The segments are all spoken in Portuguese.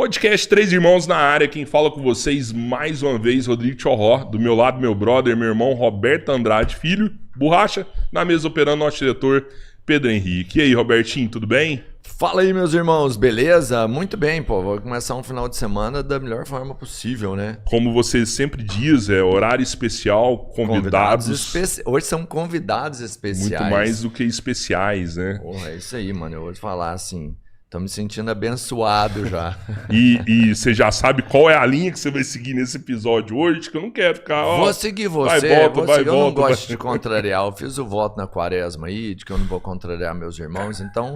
Podcast Três Irmãos na área, quem fala com vocês mais uma vez, Rodrigo Tchorró, do meu lado, meu brother, meu irmão Roberto Andrade Filho, Borracha, na mesa operando nosso diretor Pedro Henrique. E aí, Robertinho, tudo bem? Fala aí, meus irmãos, beleza? Muito bem, pô, vou começar um final de semana da melhor forma possível, né? Como você sempre diz, é horário especial, convidados Hoje são convidados especiais. muito mais do que especiais, né? Porra, é isso aí, mano, eu vou te falar assim... Tô me sentindo abençoado já. E você já sabe qual é a linha que você vai seguir nesse episódio hoje, que eu não quero ficar... Vou seguir você, eu não gosto de contrariar. Eu fiz o voto na quaresma aí, de que eu não vou contrariar meus irmãos, então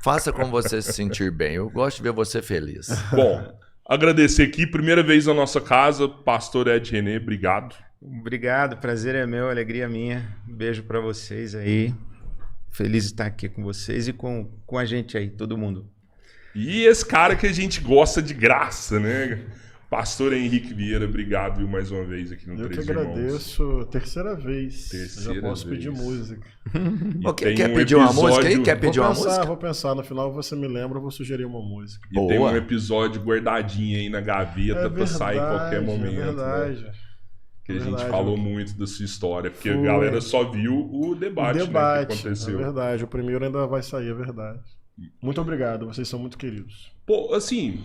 faça como você se sentir bem. Eu gosto de ver você feliz. Bom, agradecer aqui, primeira vez na nossa casa, pastor Ed René, obrigado. Obrigado, prazer é meu, alegria minha. Um beijo pra vocês aí. Feliz de estar aqui com vocês e com a gente aí, todo mundo. E esse cara que a gente gosta de graça, né? Pastor Henrique Vieira, obrigado mais uma vez aqui no Três Irmãos. Eu que agradeço, terceira vez. Já posso pedir música. Quer pedir uma música aí? Quer pedir uma música? Vou pensar, no final você me lembra, eu vou sugerir uma música. E tem um episódio guardadinho aí na gaveta pra sair a qualquer momento. É verdade. Né? Que a gente falou muito da sua história, porque a galera só viu o debate, né, que aconteceu. É verdade, o primeiro ainda vai sair, é verdade. Muito obrigado, vocês são muito queridos. Pô, assim,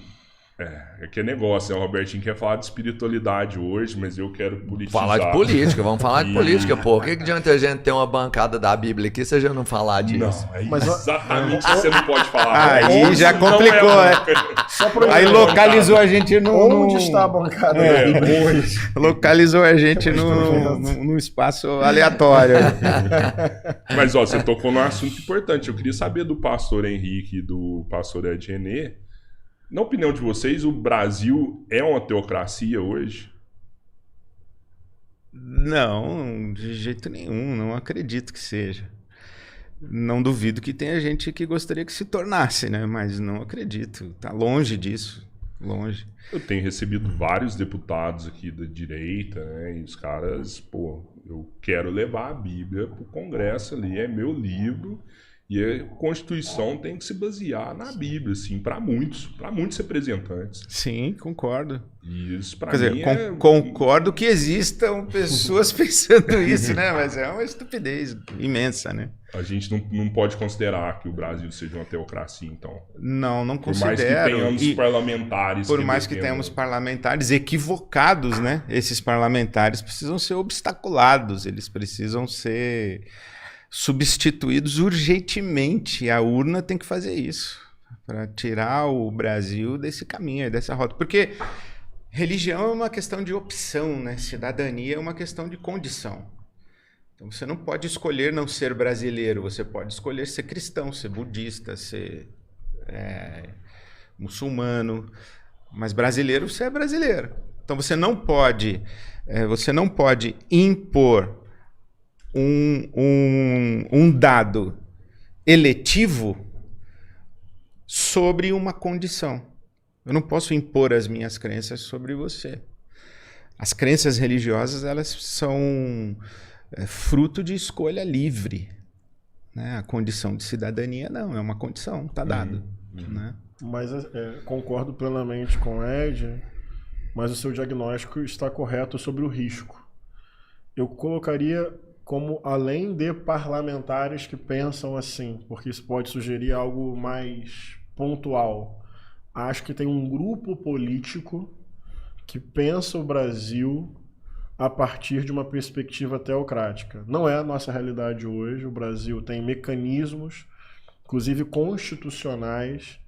é que é negócio, né? O Robertinho quer falar de espiritualidade hoje, mas eu quero politizar. Falar de política, vamos falar de política, pô. O que adianta a gente ter uma bancada da Bíblia aqui se a gente não falar disso? Não, mas exatamente isso você não pode falar. Aí já complicou, Aí localizou a gente no... Onde está a bancada da Bíblia? Localizou a gente num espaço aleatório. Mas, ó, você tocou num assunto importante. Eu queria saber do pastor Henrique e do pastor Ed René. Na opinião de vocês, o Brasil é uma teocracia hoje? Não, de jeito nenhum. Não acredito que seja. Não duvido que tenha gente que gostaria que se tornasse, né? Mas não acredito. Tá longe disso. Longe. Eu tenho recebido vários deputados aqui da direita, né? E os caras, pô, eu quero levar a Bíblia pro Congresso ali, é meu livro. E a Constituição tem que se basear na Bíblia, assim, para muitos representantes. Sim, concordo. E isso para mim concordo que existam pessoas pensando isso, né? Mas é uma estupidez imensa, né? A gente não pode considerar que o Brasil seja uma teocracia, então. Não considero. Por mais que tenhamos parlamentares. Por mais que tenhamos parlamentares equivocados, né? Esses parlamentares precisam ser obstaculados, eles precisam ser... substituídos urgentemente. A urna tem que fazer isso para tirar o Brasil desse caminho, dessa rota. Porque religião é uma questão de opção, né? Cidadania é uma questão de condição. Então você não pode escolher não ser brasileiro, você pode escolher ser cristão, ser budista, ser muçulmano, mas brasileiro você é brasileiro. Então você não pode impor um dado eletivo sobre uma condição. Eu não posso impor as minhas crenças sobre você. As crenças religiosas, elas são fruto de escolha livre, né? A condição de cidadania não, é uma condição, está dado. Né? Mas concordo plenamente com o Ed, mas o seu diagnóstico está correto sobre o risco. Eu colocaria como além de parlamentares que pensam assim, porque isso pode sugerir algo mais pontual. Acho que tem um grupo político que pensa o Brasil a partir de uma perspectiva teocrática. Não é a nossa realidade hoje. O Brasil tem mecanismos, inclusive constitucionais,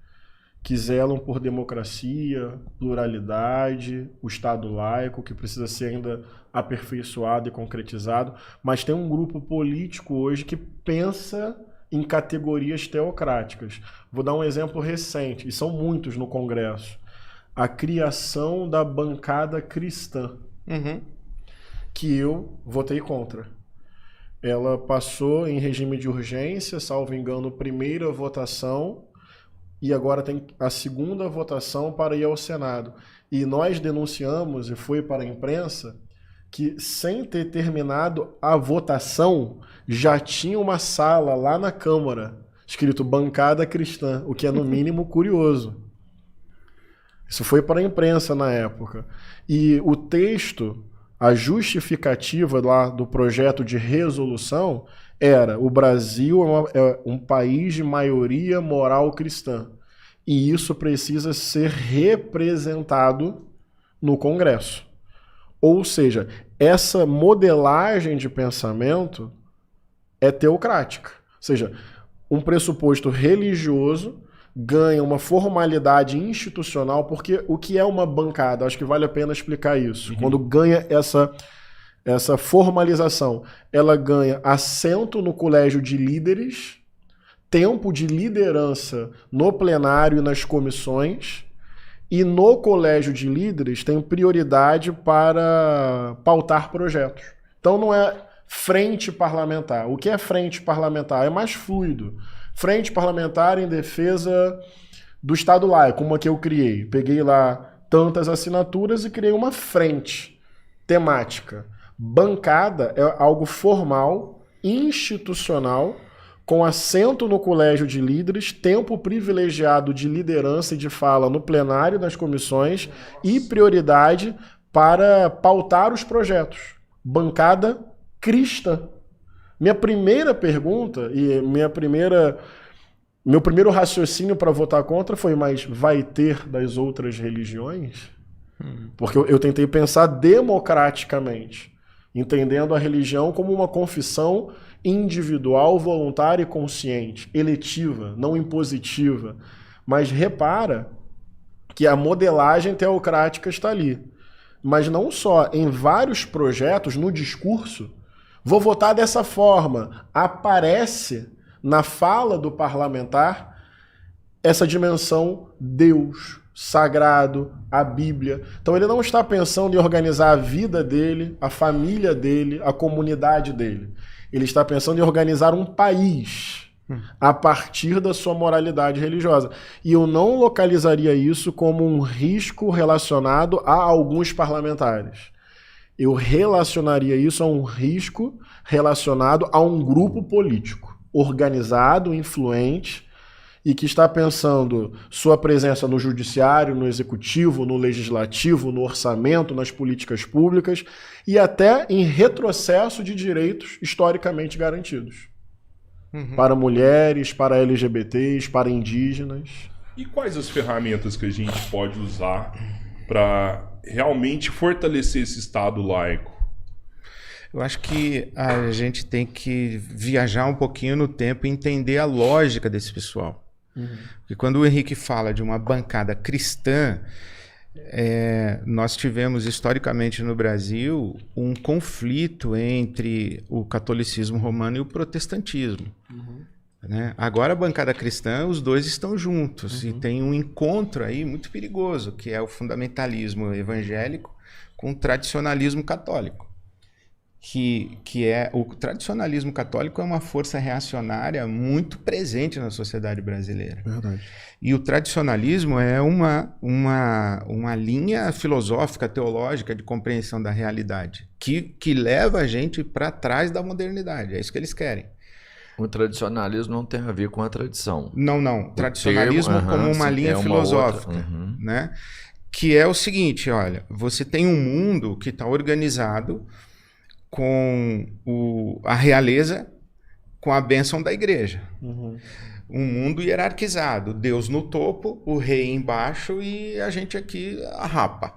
que zelam por democracia, pluralidade, o Estado laico, que precisa ser ainda aperfeiçoado e concretizado, mas tem um grupo político hoje que pensa em categorias teocráticas. Vou dar um exemplo recente, e são muitos no Congresso. A criação da bancada cristã, que eu votei contra. Ela passou em regime de urgência, salvo engano, primeira votação, e agora tem a segunda votação para ir ao Senado. E nós denunciamos, e foi para a imprensa, que sem ter terminado a votação, já tinha uma sala lá na Câmara, escrito bancada cristã, o que é no mínimo curioso. Isso foi para a imprensa na época. E o texto, a justificativa lá do projeto de resolução era: o Brasil é um país de maioria moral cristã. E isso precisa ser representado no Congresso. Ou seja, essa modelagem de pensamento é teocrática. Ou seja, um pressuposto religioso ganha uma formalidade institucional, porque o que é uma bancada? Acho que vale a pena explicar isso. Uhum. Quando ganha essa formalização, ela ganha assento no colégio de líderes, tempo de liderança no plenário e nas comissões, e no colégio de líderes tem prioridade para pautar projetos. Então não é frente parlamentar. O que é frente parlamentar? É mais fluido. Frente parlamentar em defesa do Estado laico, como a que eu criei. Peguei lá tantas assinaturas e criei uma frente temática. Bancada é algo formal, institucional, com assento no colégio de líderes, tempo privilegiado de liderança e de fala no plenário das comissões e prioridade para pautar os projetos. Bancada cristã. Minha primeira pergunta e meu primeiro raciocínio para votar contra foi: mas vai ter das outras religiões? Porque eu tentei pensar democraticamente, entendendo a religião como uma confissão individual, voluntária e consciente, eletiva, não impositiva. Mas repara que a modelagem teocrática está ali. Mas não só, em vários projetos, no discurso, vou votar dessa forma. Aparece na fala do parlamentar essa dimensão Deus, sagrado, a Bíblia. Então ele não está pensando em organizar a vida dele, a família dele, a comunidade dele. Ele está pensando em organizar um país a partir da sua moralidade religiosa. E eu não localizaria isso como um risco relacionado a alguns parlamentares. Eu relacionaria isso a um risco relacionado a um grupo político organizado, influente, e que está pensando sua presença no judiciário, no executivo, no legislativo, no orçamento, nas políticas públicas e até em retrocesso de direitos historicamente garantidos. Para mulheres, para LGBTs, para indígenas. E quais as ferramentas que a gente pode usar para realmente fortalecer esse Estado laico? Eu acho que a gente tem que viajar um pouquinho no tempo e entender a lógica desse pessoal. Porque quando o Henrique fala de uma bancada cristã, nós tivemos historicamente no Brasil um conflito entre o catolicismo romano e o protestantismo. Né? Agora a bancada cristã, os dois estão juntos e tem um encontro aí muito perigoso, que é o fundamentalismo evangélico com o tradicionalismo católico. O tradicionalismo católico é uma força reacionária muito presente na sociedade brasileira. Verdade. E o tradicionalismo é uma linha filosófica, teológica de compreensão da realidade, que leva a gente para trás da modernidade. É isso que eles querem. O tradicionalismo não tem a ver com a tradição. Não. Tradicionalismo como uma linha filosófica. Né? Que é o seguinte, olha, você tem um mundo que está organizado com a realeza, com a bênção da igreja. Um mundo hierarquizado, Deus no topo, o rei embaixo e a gente aqui a rapa.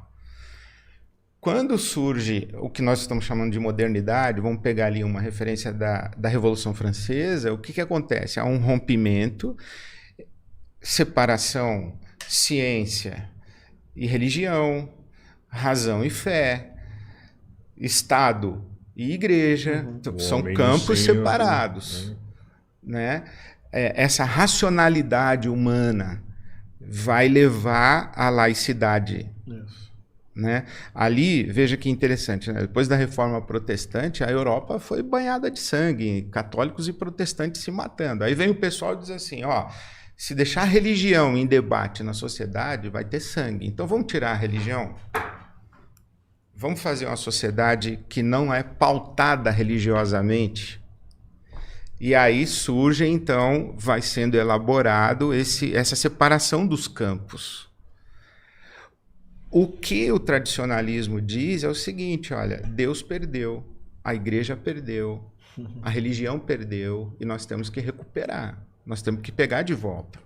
Quando surge o que nós estamos chamando de modernidade, vamos pegar ali uma referência da Revolução Francesa, o que acontece? Há um rompimento, separação, ciência e religião, razão e fé, Estado e igreja, são campos separados. Né? Essa racionalidade humana vai levar à laicidade. Né? Ali, veja que interessante, né? Depois da Reforma Protestante, a Europa foi banhada de sangue, católicos e protestantes se matando. Aí vem o pessoal e diz assim, se deixar a religião em debate na sociedade, vai ter sangue. Então vamos tirar a religião? Vamos fazer uma sociedade que não é pautada religiosamente? E aí surge, então, vai sendo elaborado essa separação dos campos. O que o tradicionalismo diz é o seguinte, olha, Deus perdeu, a igreja perdeu, a religião perdeu e nós temos que recuperar, nós temos que pegar de volta.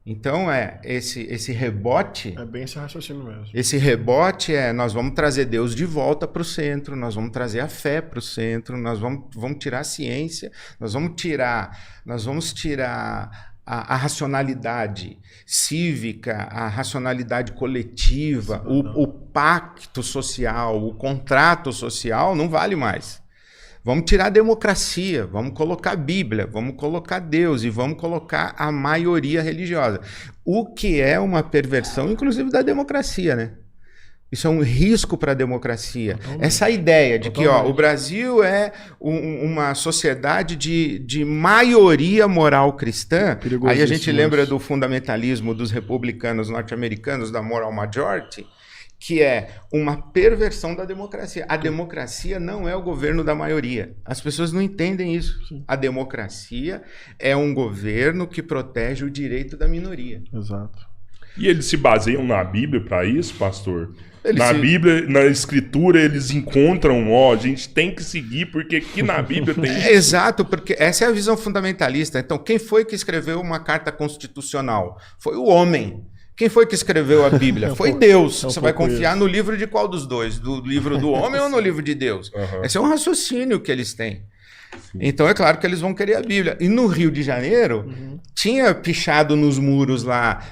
Então, esse rebote... É bem esse raciocínio mesmo. Esse rebote nós vamos trazer Deus de volta para o centro, nós vamos trazer a fé para o centro, nós vamos tirar a ciência, nós vamos tirar a racionalidade cívica, a racionalidade coletiva, o pacto social, o contrato social não vale mais. Vamos tirar a democracia, vamos colocar a Bíblia, vamos colocar Deus e vamos colocar a maioria religiosa. O que é uma perversão, inclusive, da democracia, né? Isso é um risco para a democracia. Totalmente. Essa ideia de que o Brasil é uma sociedade de maioria moral cristã, aí a gente lembra do fundamentalismo dos republicanos norte-americanos, da moral majority, que é uma perversão da democracia. A democracia não é o governo da maioria. As pessoas não entendem isso. Sim. A democracia é um governo que protege o direito da minoria. Exato. E eles se baseiam na Bíblia para isso, pastor? Bíblia, na Escritura, eles encontram, a gente tem que seguir, porque aqui na Bíblia tem isso. Exato, porque essa é a visão fundamentalista. Então, quem foi que escreveu uma carta constitucional? Foi o homem. Quem foi que escreveu a Bíblia? Foi Deus. Você vai confiar no livro de qual dos dois? Do livro do homem ou no livro de Deus? Uhum. Esse é um raciocínio que eles têm. Sim. Então é claro que eles vão querer a Bíblia. E no Rio de Janeiro, tinha pichado nos muros lá,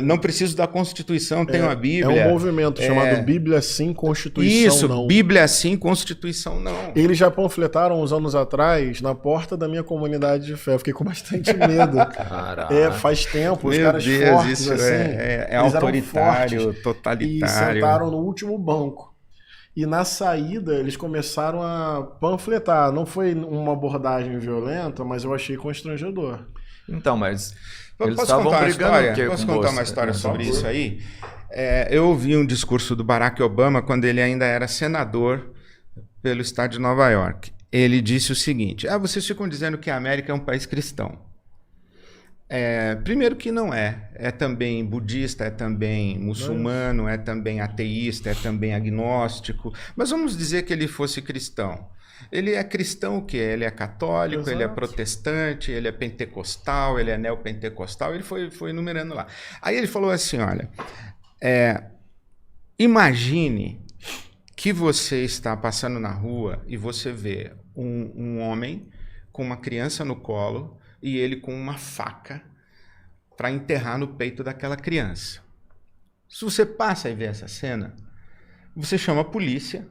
não preciso da Constituição, tenho a Bíblia. É um movimento chamado Bíblia Sim, Constituição Isso, Não. Bíblia Sim, Constituição Não. Eles já panfletaram uns anos atrás na porta da minha comunidade de fé. Eu fiquei com bastante medo. Faz tempo, os caras fortes isso assim. É autoritário, totalitário. E sentaram no último banco. E na saída eles começaram a panfletar. Não foi uma abordagem violenta, mas eu achei constrangedor. Então, mas eles posso estavam brigando. Posso contar uma história sobre isso aí? Eu ouvi um discurso do Barack Obama quando ele ainda era senador pelo estado de Nova York. Ele disse o seguinte: vocês ficam dizendo que a América é um país cristão. Primeiro que não é. É também budista, é também muçulmano, é também ateísta, é também agnóstico. Mas vamos dizer que ele fosse cristão. Ele é cristão o quê? Ele é católico, Exato. Ele é protestante, ele é pentecostal, ele é neopentecostal, ele foi enumerando lá. Aí ele falou assim, olha, imagine que você está passando na rua e você vê um homem com uma criança no colo e ele com uma faca para enterrar no peito daquela criança. Se você passa e vê essa cena, você chama a polícia,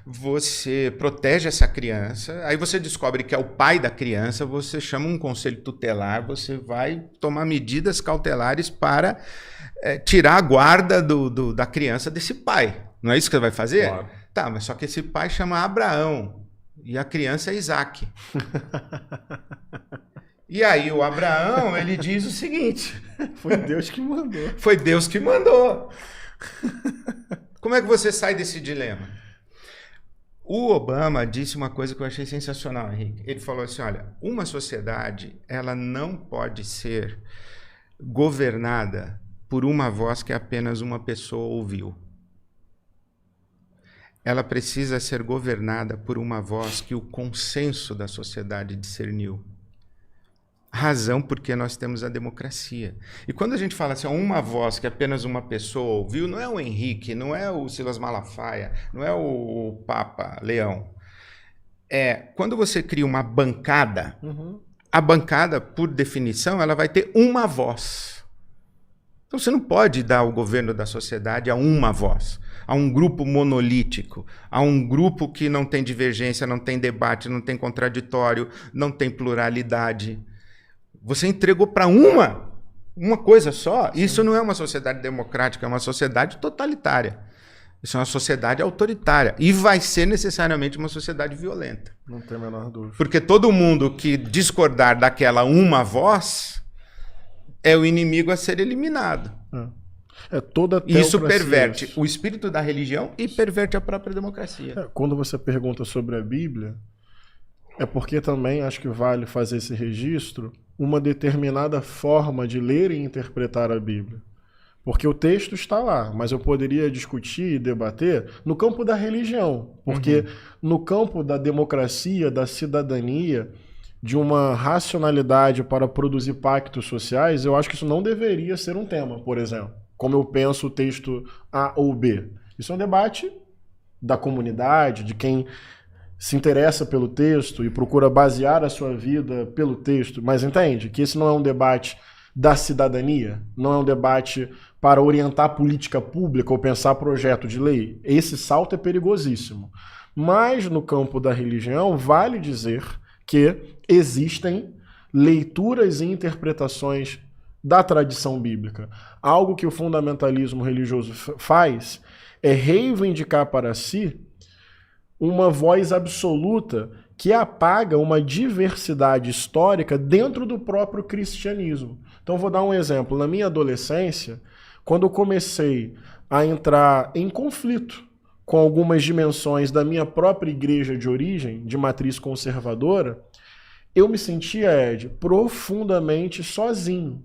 você protege essa criança, aí você descobre que é o pai da criança, você chama um conselho tutelar, você vai tomar medidas cautelares para tirar a guarda da criança desse pai. Não é isso que você vai fazer? Claro. Tá, mas só que esse pai chama Abraão e a criança é Isaac. E aí o Abraão, ele diz o seguinte: foi Deus que mandou. Foi Deus que mandou. Como é que você sai desse dilema? O Obama disse uma coisa que eu achei sensacional, Henrique. Ele falou assim, olha, uma sociedade, ela não pode ser governada por uma voz que apenas uma pessoa ouviu. Ela precisa ser governada por uma voz que o consenso da sociedade discerniu. Razão porque nós temos a democracia. E quando a gente fala assim, uma voz que apenas uma pessoa ouviu, não é o Henrique, não é o Silas Malafaia, não é o Papa Leão. Quando você cria uma bancada, a bancada, por definição, ela vai ter uma voz. Então você não pode dar o governo da sociedade a uma voz, a um grupo monolítico, a um grupo que não tem divergência, não tem debate, não tem contraditório, não tem pluralidade. Você entregou para uma coisa só. Sim. Isso não é uma sociedade democrática, é uma sociedade totalitária. Isso é uma sociedade autoritária. E vai ser necessariamente uma sociedade violenta. Não tem a menor dúvida. Porque todo mundo que discordar daquela uma voz é o inimigo a ser eliminado. Toda isso perverte o espírito da religião e perverte a própria democracia. Quando você pergunta sobre a Bíblia, é porque também acho que vale fazer esse registro uma determinada forma de ler e interpretar a Bíblia. Porque o texto está lá, mas eu poderia discutir e debater no campo da religião. Porque no campo da democracia, da cidadania, de uma racionalidade para produzir pactos sociais, eu acho que isso não deveria ser um tema, por exemplo. Como eu penso o texto A ou B. Isso é um debate da comunidade, de quem se interessa pelo texto e procura basear a sua vida pelo texto. Mas entende que esse não é um debate da cidadania, não é um debate para orientar política pública ou pensar projeto de lei. Esse salto é perigosíssimo. Mas no campo da religião, vale dizer que existem leituras e interpretações da tradição bíblica. Algo que o fundamentalismo religioso faz é reivindicar para si uma voz absoluta que apaga uma diversidade histórica dentro do próprio cristianismo. Então vou dar um exemplo. Na minha adolescência, quando eu comecei a entrar em conflito com algumas dimensões da minha própria igreja de origem, de matriz conservadora, eu me sentia, Ed, profundamente sozinho.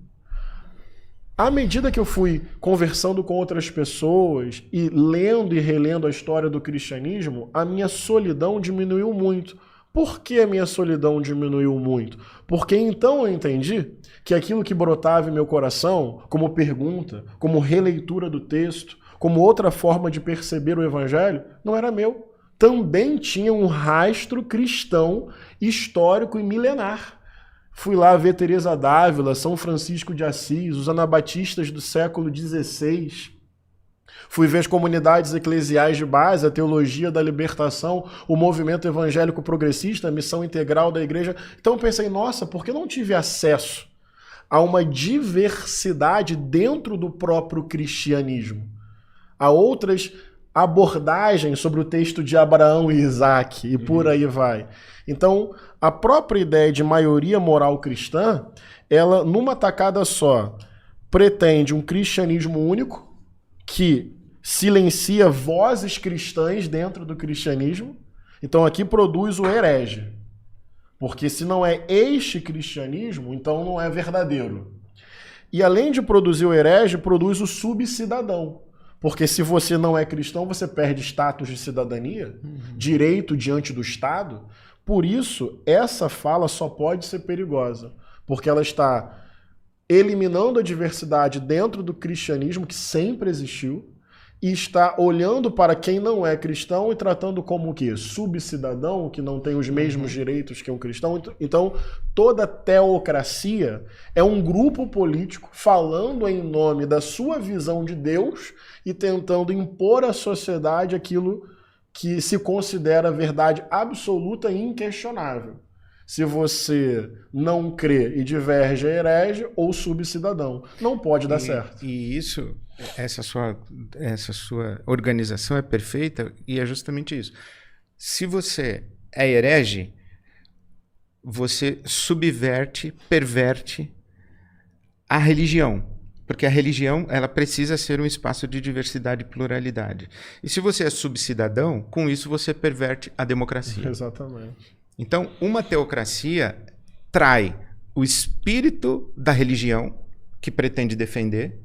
À medida que eu fui conversando com outras pessoas e lendo e relendo a história do cristianismo, a minha solidão diminuiu muito. Por que a minha solidão diminuiu muito? Porque então eu entendi que aquilo que brotava em meu coração, como pergunta, como releitura do texto, como outra forma de perceber o evangelho, não era meu. Também tinha um rastro cristão, histórico e milenar. Fui lá ver Teresa d'Ávila, São Francisco de Assis, os anabatistas do século XVI. Fui ver as comunidades eclesiais de base, a teologia da libertação, o movimento evangélico progressista, a missão integral da igreja. Então eu pensei, nossa, por que não tive acesso a uma diversidade dentro do próprio cristianismo? A outras abordagens sobre o texto de Abraão e Isaac, e por aí vai. Então, a própria ideia de maioria moral cristã, ela, numa tacada só, pretende um cristianismo único, que silencia vozes cristãs dentro do cristianismo. Então, aqui produz o herege. Porque se não é este cristianismo, então não é verdadeiro. E além de produzir o herege, produz o subcidadão. Porque se você não é cristão, você perde status de cidadania, direito diante do Estado. Por isso, essa fala só pode ser perigosa, porque ela está eliminando a diversidade dentro do cristianismo, que sempre existiu, e está olhando para quem não é cristão e tratando como o quê? Subcidadão, que não tem os mesmos direitos que um cristão. Então, toda teocracia é um grupo político falando em nome da sua visão de Deus e tentando impor à sociedade aquilo que se considera verdade absoluta e inquestionável. Se você não crê e diverge, é herege ou subcidadão. Não pode dar certo. E isso, essa sua organização é perfeita e é justamente isso. Se você é herege, você subverte, perverte a religião. Porque a religião, ela precisa ser um espaço de diversidade e pluralidade. E se você é subcidadão, com isso você perverte a democracia. Exatamente. Então, uma teocracia trai o espírito da religião, que pretende defender,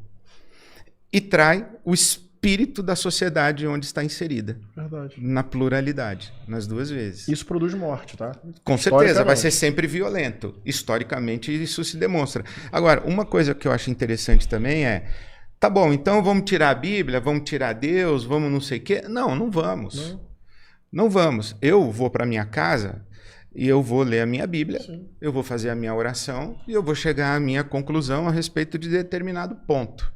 e trai o espírito da sociedade onde está inserida. Verdade. Na pluralidade, nas duas vezes. Isso produz morte, tá? Com certeza, vai ser sempre violento. Historicamente, isso se demonstra. Agora, uma coisa que eu acho interessante também é, tá bom, então vamos tirar a Bíblia, vamos tirar Deus, vamos não sei o quê. Não, não vamos. Não vamos. Eu vou para minha casa e eu vou ler a minha Bíblia, eu vou fazer a minha oração e eu vou chegar à minha conclusão a respeito de determinado ponto.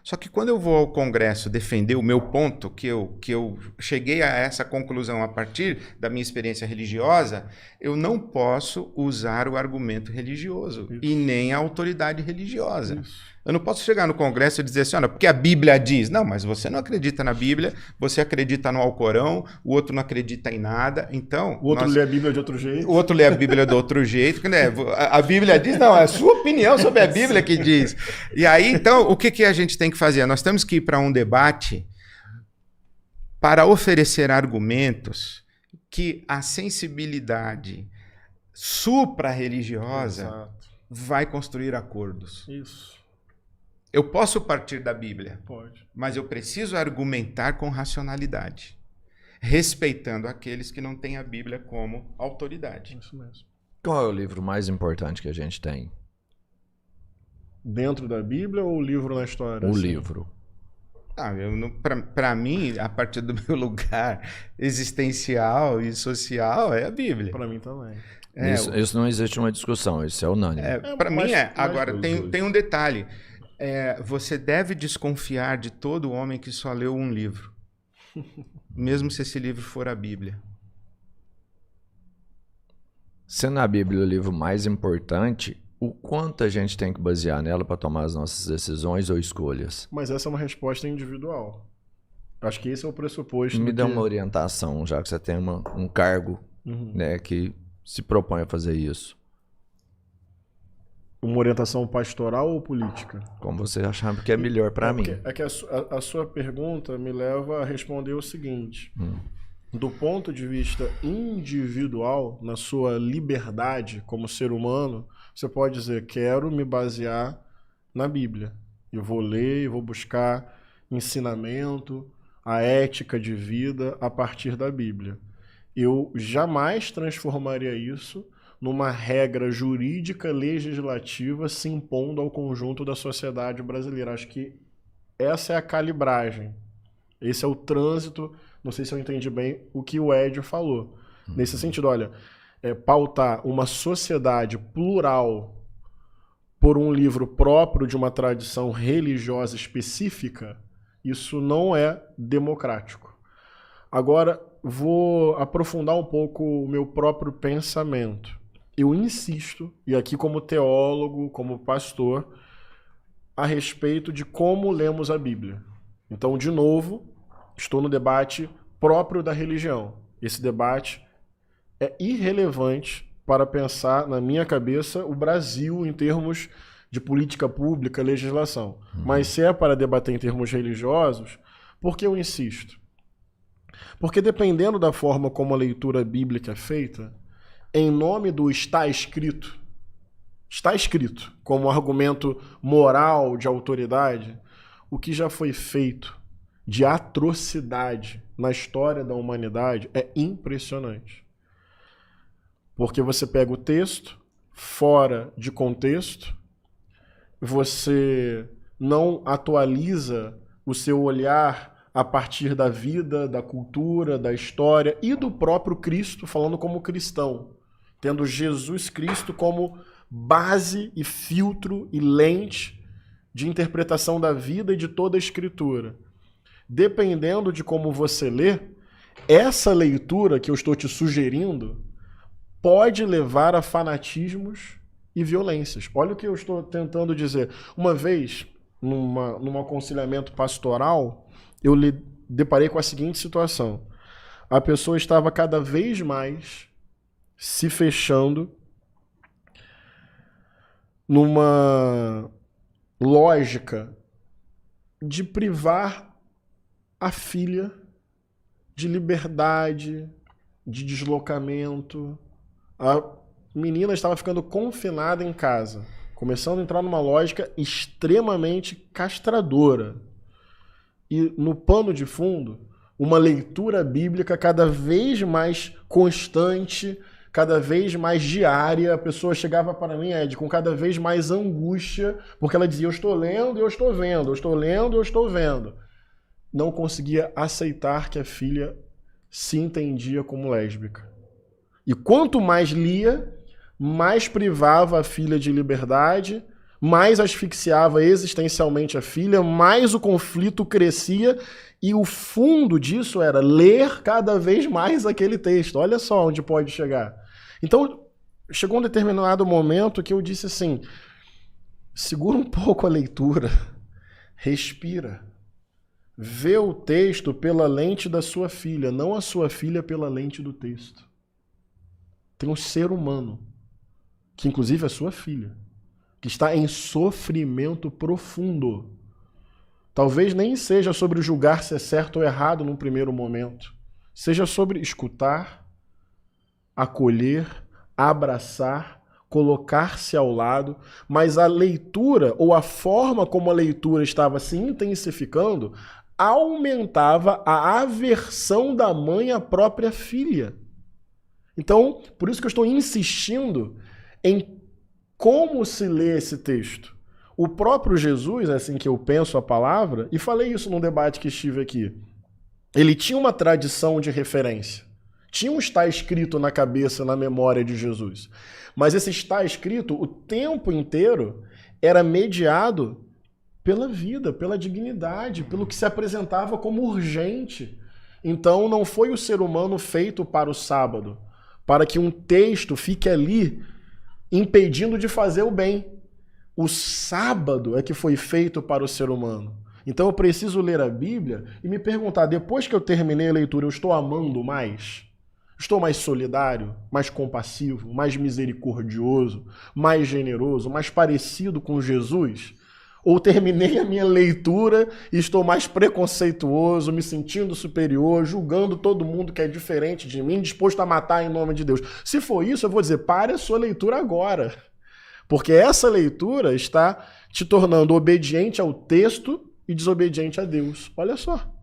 Só que quando eu vou ao Congresso defender o meu ponto, que eu cheguei a essa conclusão a partir da minha experiência religiosa, eu não posso usar o argumento religioso e nem a autoridade religiosa. Eu não posso chegar no Congresso e dizer assim, olha, porque a Bíblia diz. Não, mas você não acredita na Bíblia, você acredita no Alcorão, o outro não acredita em nada, então... O outro lê a Bíblia de outro jeito. O outro lê a Bíblia de outro jeito. Né? A Bíblia diz, não, é a sua opinião sobre a Bíblia que diz. E aí, então, o que a gente tem que fazer? Nós temos que ir para um debate para oferecer argumentos que a sensibilidade supra-religiosa vai construir acordos. Isso. Eu posso partir da Bíblia, Pode. mas eu preciso argumentar com racionalidade, respeitando aqueles que não têm a Bíblia como autoridade. Isso mesmo. Qual é o livro mais importante que a gente tem? Dentro da Bíblia ou o livro na história? O assim? livro. Para mim, a partir do meu lugar existencial e social, é a Bíblia. Para mim também. Isso não existe uma discussão, isso é unânime. Para mim é. Agora, os tem dois. um detalhe. Você deve desconfiar de todo homem que só leu um livro, mesmo se esse livro for a Bíblia. Sendo a Bíblia o livro mais importante, o quanto a gente tem que basear nela para tomar as nossas decisões ou escolhas? Mas essa é uma resposta individual. Acho que esse é o pressuposto. Me do dá que- uma orientação, já que você tem um cargo, Uhum. né, que se propõe a fazer isso. Uma orientação pastoral ou política? Como você achar que é melhor para mim. É que a sua pergunta me leva a responder o seguinte. Do ponto de vista individual, na sua liberdade como ser humano, você pode dizer, quero me basear na Bíblia. Eu vou ler, eu vou buscar ensinamento, a ética de vida a partir da Bíblia. Eu jamais transformaria isso numa regra jurídica legislativa se impondo ao conjunto da sociedade brasileira. Acho que essa é a calibragem. Esse é o trânsito. Não sei se eu entendi bem o que o Ed falou. Nesse sentido, olha, pautar uma sociedade plural por um livro próprio de uma tradição religiosa específica, isso não é democrático. Agora, vou aprofundar um pouco o meu próprio pensamento. Eu insisto, e aqui como teólogo, como pastor, a respeito de como lemos a Bíblia. Então, de novo, estou no debate próprio da religião. Esse debate é irrelevante para pensar, na minha cabeça, o Brasil em termos de política pública, legislação. Mas se é para debater em termos religiosos, por que eu insisto? Porque dependendo da forma como a leitura bíblica é feita, em nome do está escrito como argumento moral de autoridade, o que já foi feito de atrocidade na história da humanidade é impressionante. Porque você pega o texto fora de contexto, você não atualiza o seu olhar a partir da vida, da cultura, da história e do próprio Cristo, falando como cristão, tendo Jesus Cristo como base e filtro e lente de interpretação da vida e de toda a Escritura. Dependendo de como você lê, essa leitura que eu estou te sugerindo pode levar a fanatismos e violências. Olha o que eu estou tentando dizer. Uma vez, num aconselhamento pastoral, eu lhe deparei com a seguinte situação. A pessoa estava cada vez mais se fechando numa lógica de privar a filha de liberdade, de deslocamento. A menina estava ficando confinada em casa, começando a entrar numa lógica extremamente castradora. E no pano de fundo, uma leitura bíblica cada vez mais constante, cada vez mais diária. A pessoa chegava para mim, Ed, com cada vez mais angústia, porque ela dizia, eu estou lendo e eu estou vendo, eu estou lendo e eu estou vendo. Não conseguia aceitar que a filha se entendia como lésbica. E quanto mais lia, mais privava a filha de liberdade, mais asfixiava existencialmente a filha, mais o conflito crescia, e o fundo disso era ler cada vez mais aquele texto. Olha só onde pode chegar. Então, chegou um determinado momento que eu disse assim, segura um pouco a leitura, respira, vê o texto pela lente da sua filha, não a sua filha pela lente do texto. Tem um ser humano, que inclusive é sua filha, que está em sofrimento profundo. Talvez nem seja sobre julgar se é certo ou errado num primeiro momento. Seja sobre escutar, acolher, abraçar, colocar-se ao lado, mas a leitura, ou a forma como a leitura estava se intensificando, aumentava a aversão da mãe à própria filha. Então, por isso que eu estou insistindo em como se lê esse texto. O próprio Jesus, assim que eu penso a palavra, e falei isso num debate que estive aqui, ele tinha uma tradição de referência. Tinha um está escrito na cabeça, na memória de Jesus. Mas esse está escrito o tempo inteiro era mediado pela vida, pela dignidade, pelo que se apresentava como urgente. Então não foi o ser humano feito para o sábado, para que um texto fique ali impedindo de fazer o bem. O sábado é que foi feito para o ser humano. Então eu preciso ler a Bíblia e me perguntar, depois que eu terminei a leitura, eu estou amando mais? Estou mais solidário, mais compassivo, mais misericordioso, mais generoso, mais parecido com Jesus? Ou terminei a minha leitura e estou mais preconceituoso, me sentindo superior, julgando todo mundo que é diferente de mim, disposto a matar em nome de Deus? Se for isso, eu vou dizer, pare a sua leitura agora. Porque essa leitura está te tornando obediente ao texto e desobediente a Deus. Olha só.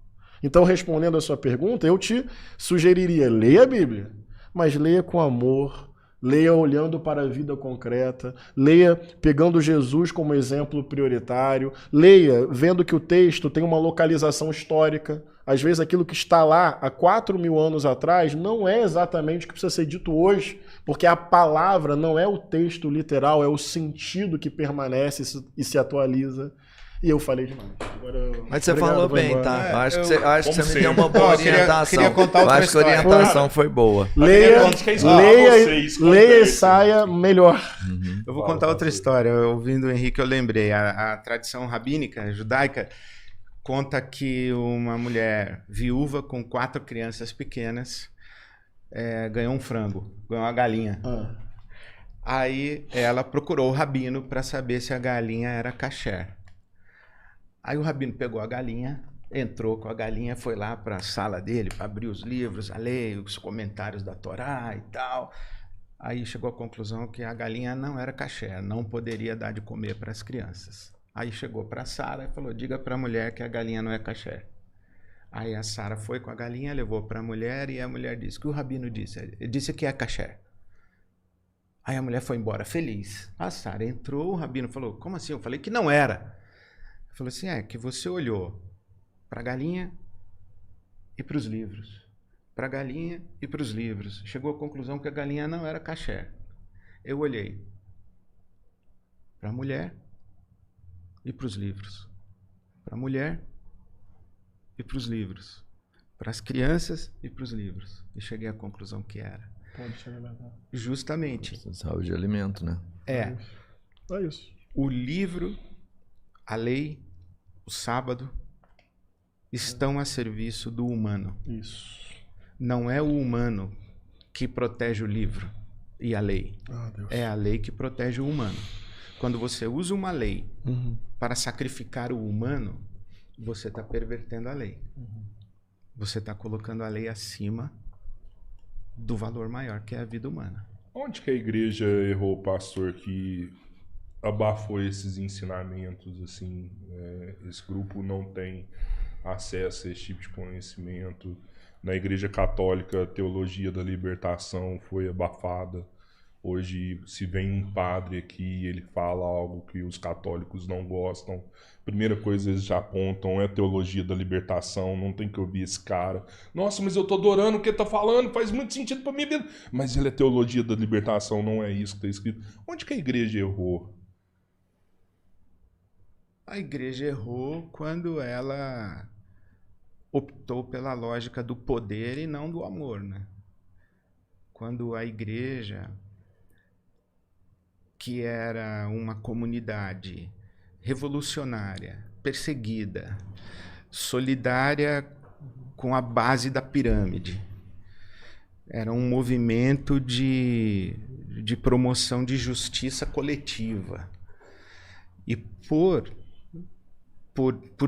Então, respondendo a sua pergunta, eu te sugeriria, leia a Bíblia, mas leia com amor, leia olhando para a vida concreta, leia pegando Jesus como exemplo prioritário, leia vendo que o texto tem uma localização histórica. Às vezes aquilo que está lá há 4.000 anos atrás não é exatamente o que precisa ser dito hoje, porque a palavra não é o texto literal, é o sentido que permanece e se atualiza. E eu falei demais. Mas você falou bem, tá? Eu acho que você me deu uma boa orientação. Queria contar outra eu acho que a orientação foi boa. Leia e saia melhor. Uhum. Eu vou contar outra história. Ouvindo o Henrique, eu lembrei. A tradição rabínica, judaica, conta que uma mulher viúva com 4 crianças pequenas ganhou um frango, ganhou uma galinha. Aí ela procurou o rabino para saber se a galinha era kasher. Aí o rabino pegou a galinha, entrou com a galinha, foi lá para a sala dele para abrir os livros, a lei, os comentários da Torá e tal. Aí chegou à conclusão que a galinha não era kasher, não poderia dar de comer para as crianças. Aí chegou para a Sara e falou, diga para a mulher que a galinha não é kasher. Aí a Sara foi com a galinha, levou para a mulher e a mulher disse, o que o rabino disse? Ele disse que é kasher. Aí a mulher foi embora feliz. A Sara entrou, o rabino falou, como assim? Eu falei que não era. Ele falou assim, que você olhou para a galinha e para os livros. Para a galinha e para os livros. Chegou à conclusão que a galinha não era kasher. Eu olhei para a mulher e para os livros. Para a mulher e para os livros. Para as crianças e para os livros. E cheguei à conclusão que era. Pode se alimentar. Justamente. Saúde de alimento, né? É isso. O livro, a lei, o sábado estão a serviço do humano. Isso. Não é o humano que protege o livro e a lei. É a lei que protege o humano. Quando você usa uma lei para sacrificar o humano, você está pervertendo a lei. Você está colocando a lei acima do valor maior, que é a vida humana. Onde que a igreja errou, pastor, que abafou esses ensinamentos? Assim, esse grupo não tem acesso a esse tipo de conhecimento. Na Igreja Católica, a teologia da libertação foi abafada. Hoje, se vem um padre aqui e ele fala algo que os católicos não gostam, a primeira coisa eles já apontam é a teologia da libertação, não tem que ouvir esse cara. Nossa, mas eu tô adorando o que ele tá falando, faz muito sentido para mim. Mas ele é teologia da libertação, não é isso que está escrito. Onde que a igreja errou? A igreja errou quando ela optou pela lógica do poder e não do amor, né? Quando a igreja, que era uma comunidade revolucionária, perseguida, solidária com a base da pirâmide, era um movimento de promoção de justiça coletiva. E por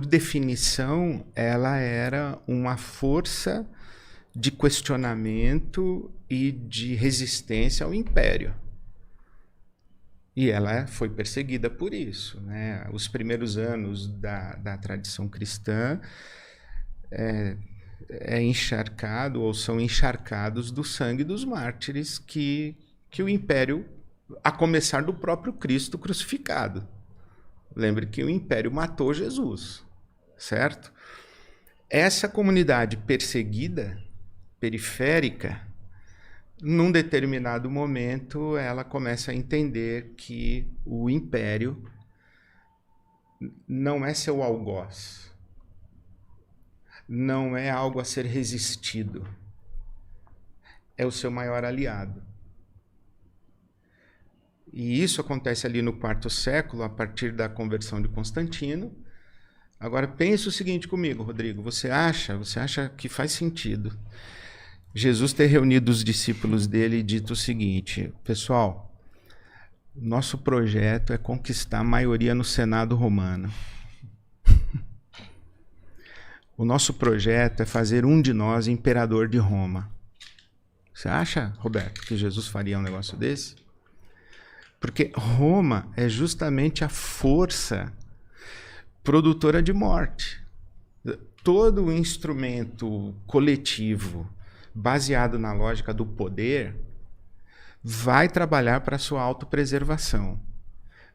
definição, ela era uma força de questionamento e de resistência ao império. E ela foi perseguida por isso, né? Os primeiros anos da tradição cristã é encharcado ou são encharcados do sangue dos mártires que o império, a começar do próprio Cristo crucificado. Lembre que o império matou Jesus, certo? Essa comunidade perseguida, periférica, num determinado momento, ela começa a entender que o império não é seu algoz, não é algo a ser resistido, é o seu maior aliado. E isso acontece ali no quarto século, a partir da conversão de Constantino. Agora, pense o seguinte comigo, Rodrigo, você acha que faz sentido Jesus ter reunido os discípulos dele e dito o seguinte: pessoal, nosso projeto é conquistar a maioria no Senado romano. O nosso projeto é fazer um de nós imperador de Roma. Você acha, Roberto, que Jesus faria um negócio desse? Porque Roma é justamente a força produtora de morte. Todo o instrumento coletivo baseado na lógica do poder vai trabalhar para a sua autopreservação,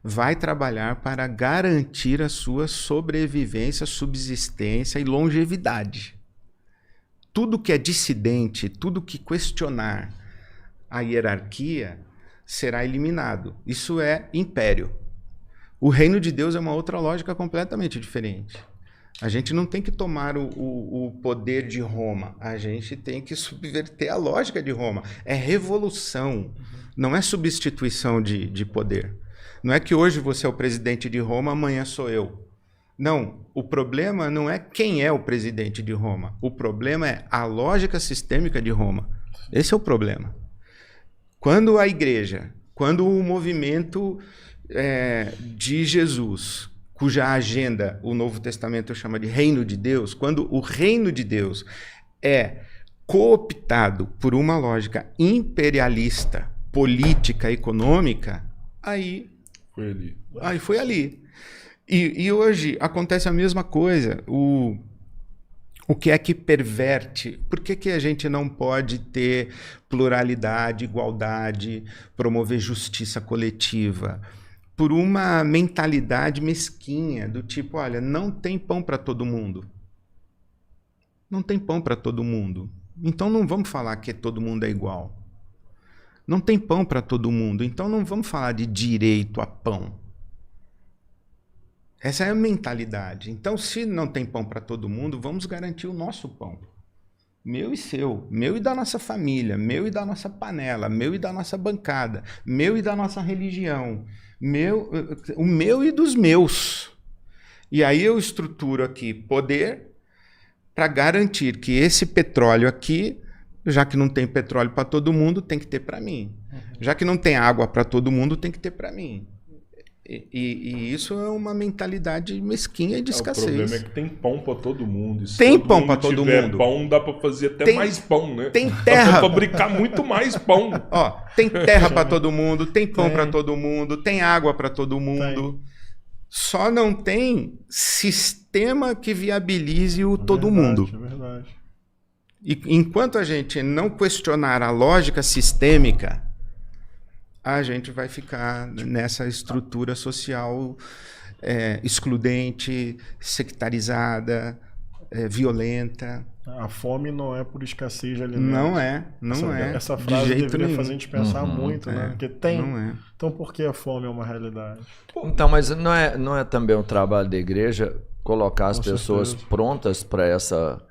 vai trabalhar para garantir a sua sobrevivência, subsistência e longevidade. Tudo que é dissidente, tudo que questionar a hierarquia será eliminado. Isso é império. O reino de Deus é uma outra lógica completamente diferente. A gente não tem que tomar o poder de Roma, a gente tem que subverter a lógica de Roma. É revolução, não é substituição de poder. Não é que hoje você é o presidente de Roma, amanhã sou eu. Não, o problema não é quem é o presidente de Roma, o problema é a lógica sistêmica de Roma. Esse é o problema. Quando a igreja, quando o movimento de Jesus, cuja agenda o Novo Testamento chama de reino de Deus, quando o reino de Deus é cooptado por uma lógica imperialista, política, econômica, aí foi ali. E hoje acontece a mesma coisa. O que é que perverte? Por que a gente não pode ter pluralidade, igualdade, promover justiça coletiva? Por uma mentalidade mesquinha, do tipo, olha, não tem pão para todo mundo. Não tem pão para todo mundo. Então não vamos falar que todo mundo é igual. Não tem pão para todo mundo, então não vamos falar de direito a pão. Essa é a mentalidade. Então, se não tem pão para todo mundo, vamos garantir o nosso pão. Meu e seu, meu e da nossa família, meu e da nossa panela, meu e da nossa bancada, meu e da nossa religião, o meu e dos meus. E aí eu estruturo aqui poder para garantir que esse petróleo aqui, já que não tem petróleo para todo mundo, tem que ter para mim. Já que não tem água para todo mundo, tem que ter para mim. E isso é uma mentalidade mesquinha e de escassez. O problema é que tem pão para todo mundo. Se tem todo pão para todo tiver mundo. Pão, dá para fazer até mais pão, né? Tem terra. Dá para fabricar muito mais pão. Ó, tem terra para todo mundo, tem pão para todo mundo, tem água para todo mundo. Só não tem sistema que viabilize o todo mundo. É verdade. E enquanto a gente não questionar a lógica sistêmica, a gente vai ficar nessa estrutura social excludente, sectarizada, violenta. A fome não é por escassez de alimentos. Não é. Essa frase de jeito deveria nenhum. fazer a gente pensar muito, né? Porque tem. Não é. Então por que a fome é uma realidade? Então, mas não é também um trabalho da igreja colocar as pessoas prontas para essa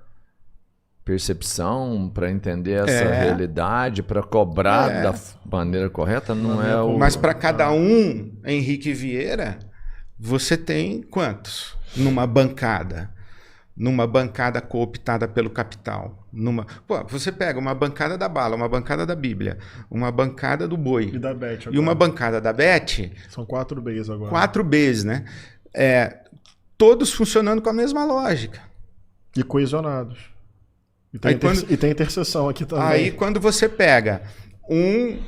percepção, para entender essa realidade, para cobrar da maneira correta? Não é o... Mas para cada um, Henrique Vieira, você tem quantos? Numa bancada cooptada pelo capital. Você pega uma bancada da bala, uma bancada da Bíblia, uma bancada do boi. E da Beth agora. E uma bancada da Beth. São 4 Bs agora. 4 Bs, né? Todos funcionando com a mesma lógica. E coesionados. E tem interseção aqui também. Aí quando você pega um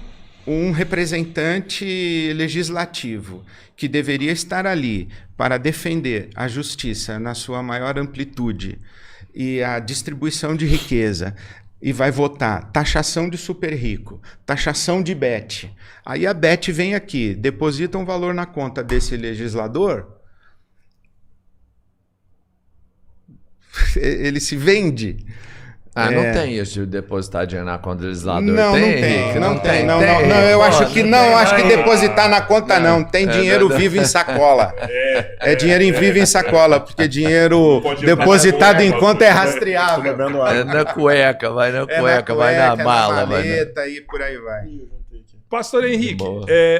um representante legislativo que deveria estar ali para defender a justiça na sua maior amplitude e a distribuição de riqueza, e vai votar taxação de super rico, taxação de Bet. Aí a Bet vem aqui, deposita um valor na conta desse legislador, ele se vende. Não tem isso de depositar dinheiro na conta do legislador. Não tem. Eu acho que depositar na conta não. Tem dinheiro vivo em sacola. É dinheiro vivo em sacola, porque dinheiro depositado em conta é rastreável. Na cueca, vai na mala. Na maleta e por aí vai. Pastor Henrique,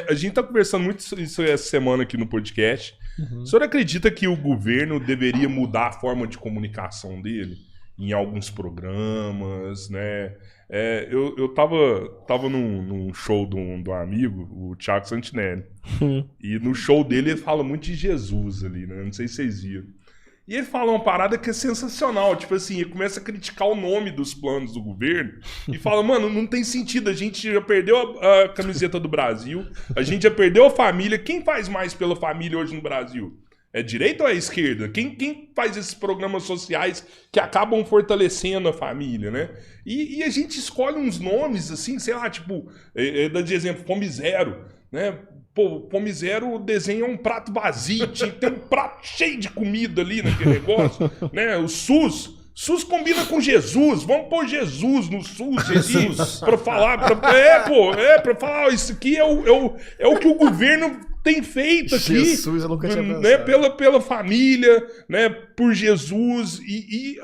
a gente está conversando muito isso essa semana aqui no podcast. O senhor acredita que o governo deveria mudar a forma de comunicação dele? Em alguns programas, né? Eu tava num show de um amigo, o Thiago Santinelli. E no show dele ele fala muito de Jesus ali, né? Não sei se vocês viram. E ele fala uma parada que é sensacional. Tipo assim, ele começa a criticar o nome dos planos do governo e fala, mano, não tem sentido. A gente já perdeu a camiseta do Brasil, a gente já perdeu a família. Quem faz mais pela família hoje no Brasil? É direita ou é esquerda? Quem faz esses programas sociais que acabam fortalecendo a família, né? E a gente escolhe uns nomes, assim, sei lá, tipo, dá de exemplo, Fome Zero, né? Pô, Fome Zero desenha um prato vazio, tinha que ter um prato cheio de comida ali naquele negócio, né? O SUS combina com Jesus, vamos pôr Jesus no SUS para falar, para falar, isso aqui é o que o governo tem feito aqui, Jesus, eu nunca tinha pensado. Né, pela família, né, por Jesus, e